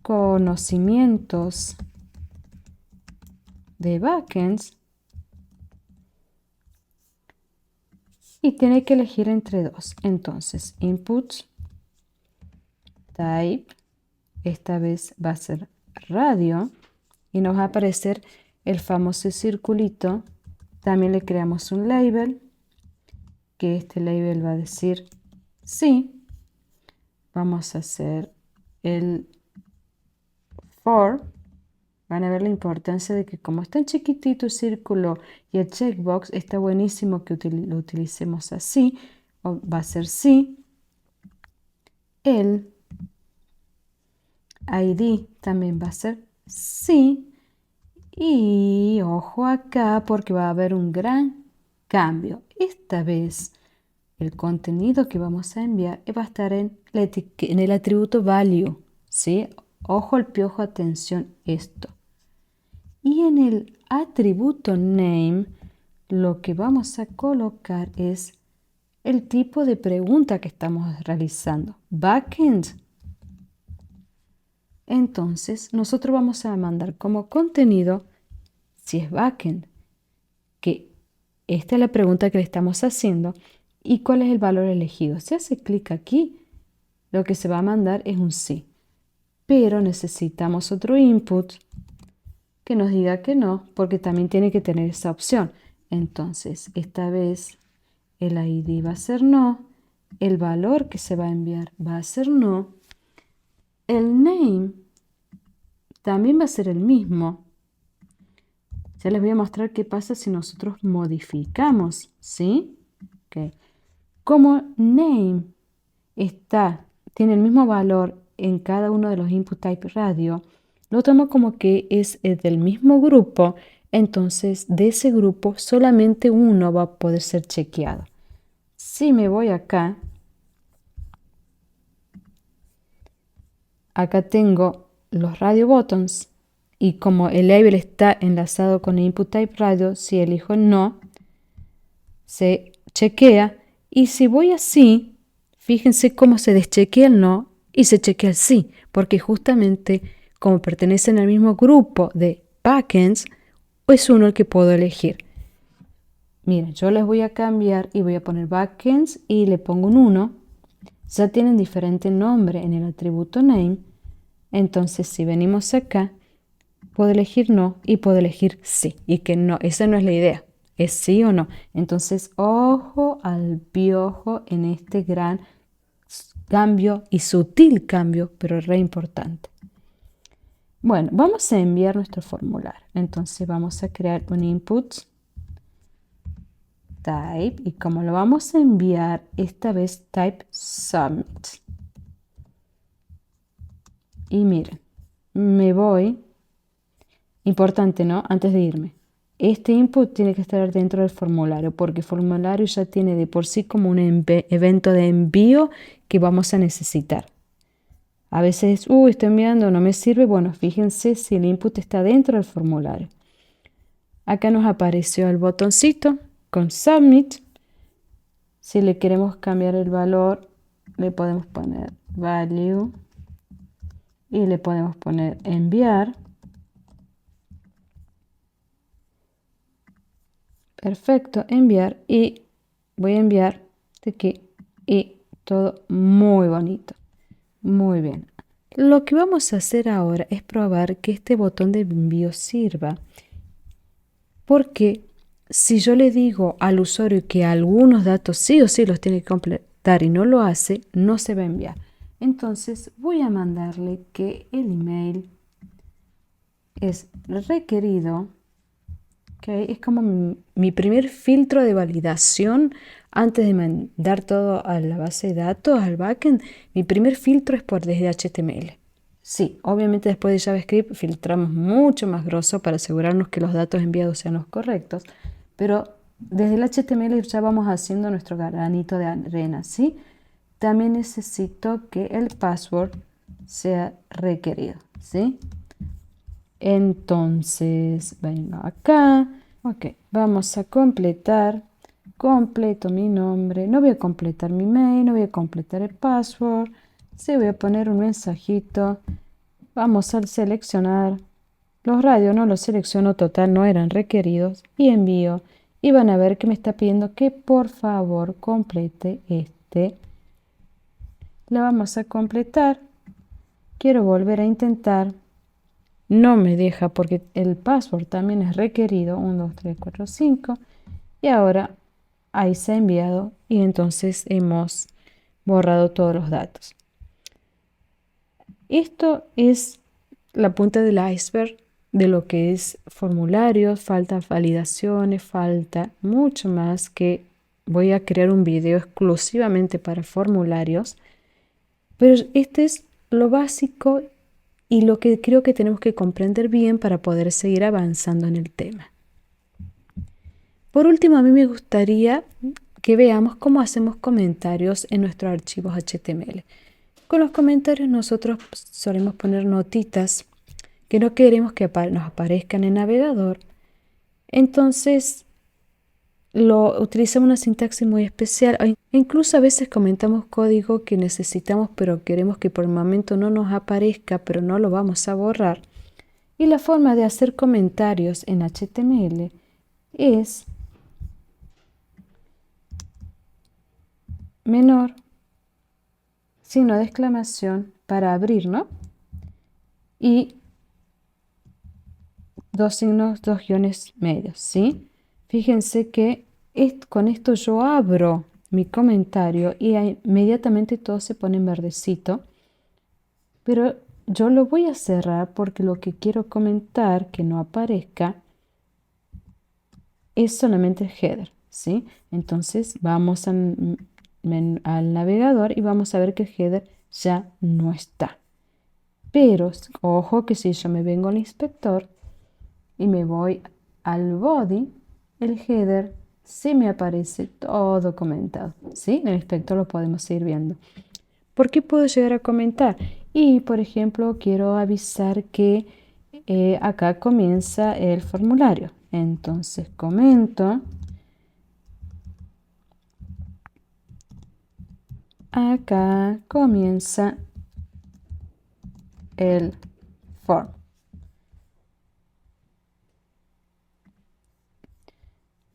A: conocimientos de backends y tiene que elegir entre dos. Entonces input type, esta vez va a ser radio y nos va a aparecer el famoso circulito. También le creamos un label, que este label va a decir sí. Vamos a hacer el for. Van a ver la importancia de que como es tan chiquitito el círculo y el checkbox, está buenísimo que lo utilicemos así. Va a ser sí. El ID también va a ser sí. Y ojo acá porque va a haber un gran cambio. Esta vez el contenido que vamos a enviar va a estar en el atributo value, ¿sí? Ojo al piojo, atención esto. Y en el atributo name lo que vamos a colocar es el tipo de pregunta que estamos realizando. Backend. Entonces nosotros vamos a mandar como contenido, si es backend, que esta es la pregunta que le estamos haciendo y cuál es el valor elegido. Si hace clic aquí, lo que se va a mandar es un sí. Pero necesitamos otro input que nos diga que no, porque también tiene que tener esa opción. Entonces, esta vez el ID va a ser no, el valor que se va a enviar va a ser no, el name también va a ser el mismo. Ya les voy a mostrar qué pasa si nosotros modificamos, ¿sí? Okay. Como name tiene el mismo valor en cada uno de los input type radio, lo tomo como que es del mismo grupo, entonces de ese grupo solamente uno va a poder ser chequeado. Si me voy acá tengo los radio buttons y como el label está enlazado con el input type radio, si elijo no, se chequea. Y si voy así, fíjense cómo se deschequea el no y se chequea el sí, porque justamente como pertenecen al mismo grupo de backends, es uno el que puedo elegir. Miren, yo les voy a cambiar y voy a poner backends y le pongo un 1. Ya tienen diferente nombre en el atributo name. Entonces, si venimos acá, puedo elegir no y puedo elegir sí. Y que no, esa no es la idea. Es sí o no. Entonces, ojo al piojo en este gran cambio y sutil cambio, pero re importante. Bueno, vamos a enviar nuestro formulario. Entonces, vamos a crear un input type y como lo vamos a enviar, esta vez type submit. Y miren, me voy. Importante, ¿no? Antes de irme. Este input tiene que estar dentro del formulario porque el formulario ya tiene de por sí como un evento de envío que vamos a necesitar. A veces, estoy enviando, no me sirve. Bueno, fíjense si el input está dentro del formulario. Acá nos apareció el botoncito con Submit. Si le queremos cambiar el valor, le podemos poner Value y le podemos poner Enviar. Perfecto, enviar y voy a enviar de aquí y todo muy bonito. Muy bien. Lo que vamos a hacer ahora es probar que este botón de envío sirva. Porque si yo le digo al usuario que algunos datos sí o sí los tiene que completar y no lo hace, no se va a enviar. Entonces voy a mandarle que el email es requerido. Okay. Es como mi primer filtro de validación antes de mandar todo a la base de datos, al backend. Mi primer filtro es por desde HTML. Sí, obviamente después de JavaScript filtramos mucho más grosso para asegurarnos que los datos enviados sean los correctos, pero desde el HTML ya vamos haciendo nuestro granito de arena, ¿sí? También necesito que el password sea requerido, ¿sí? Entonces, vengo acá. Ok, vamos a completar. Completo mi nombre. No voy a completar mi mail, no voy a completar el password. Sí, voy a poner un mensajito. Vamos a seleccionar. Los radios no los selecciono, total, no eran requeridos. Y envío. Y van a ver que me está pidiendo que por favor complete este. La vamos a completar. Quiero volver a intentar. No me deja porque el password también es requerido, 1, 2, 3, 4, 5. Y ahora ahí se ha enviado y entonces hemos borrado todos los datos. Esto es la punta del iceberg de lo que es formularios, falta validaciones, falta mucho más que voy a crear un video exclusivamente para formularios. Pero este es lo básico y lo que creo que tenemos que comprender bien para poder seguir avanzando en el tema. Por último, a mí me gustaría que veamos cómo hacemos comentarios en nuestros archivos HTML. Con los comentarios nosotros solemos poner notitas que no queremos que nos aparezcan en el navegador. Entonces, utilizamos una sintaxis muy especial e incluso a veces comentamos código que necesitamos pero queremos que por el momento no nos aparezca, pero no lo vamos a borrar. Y la forma de hacer comentarios en HTML es menor, signo de exclamación para abrir, ¿no? Y dos signos, dos guiones medios, ¿sí? Fíjense que con esto yo abro mi comentario y inmediatamente todo se pone en verdecito, pero yo lo voy a cerrar porque lo que quiero comentar que no aparezca es solamente el header, ¿sí? Entonces vamos al navegador y vamos a ver que el header ya no está. Pero ojo que si yo me vengo al inspector y me voy al body, el header sí me aparece todo comentado, ¿sí? En el inspector lo podemos ir viendo. ¿Por qué puedo llegar a comentar? Y, por ejemplo, quiero avisar que acá comienza el formulario. Entonces comento, acá comienza el form.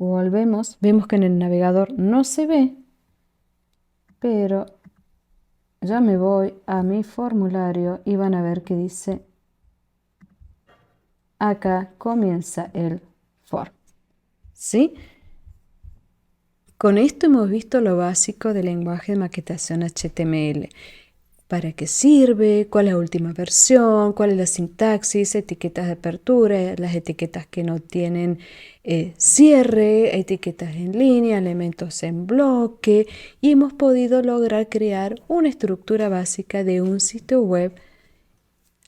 A: Volvemos, vemos que en el navegador no se ve, pero ya me voy a mi formulario y van a ver que dice, acá comienza el form. ¿Sí? Con esto hemos visto lo básico del lenguaje de maquetación HTML. ¿Para qué sirve? ¿Cuál es la última versión? ¿Cuál es la sintaxis? Etiquetas de apertura, las etiquetas que no tienen cierre, etiquetas en línea, elementos en bloque. Y hemos podido lograr crear una estructura básica de un sitio web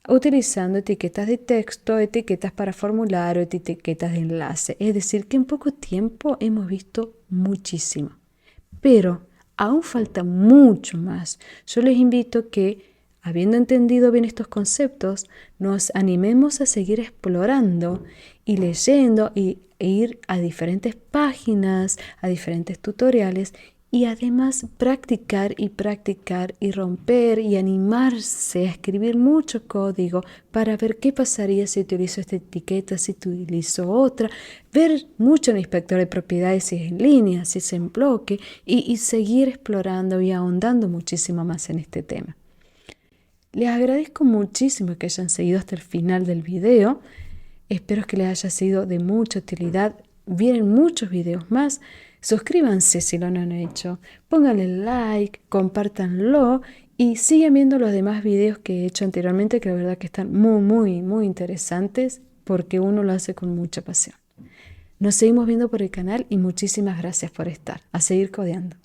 A: utilizando etiquetas de texto, etiquetas para formulario, etiquetas de enlace. Es decir, que en poco tiempo hemos visto muchísimo. Pero aún falta mucho más. Yo les invito que, habiendo entendido bien estos conceptos, nos animemos a seguir explorando y leyendo e ir a diferentes páginas, a diferentes tutoriales y además practicar y romper y animarse a escribir mucho código para ver qué pasaría si utilizo esta etiqueta, si utilizo otra, ver mucho en el inspector de propiedades si es en línea, si es en bloque y seguir explorando y ahondando muchísimo más en este tema. Les agradezco muchísimo que hayan seguido hasta el final del video. Espero que les haya sido de mucha utilidad. Vienen muchos videos más. Suscríbanse si lo no han hecho. Pónganle like, compártanlo y sigan viendo los demás videos que he hecho anteriormente, que la verdad que están muy interesantes porque uno lo hace con mucha pasión. Nos seguimos viendo por el canal y muchísimas gracias por estar. A seguir codeando.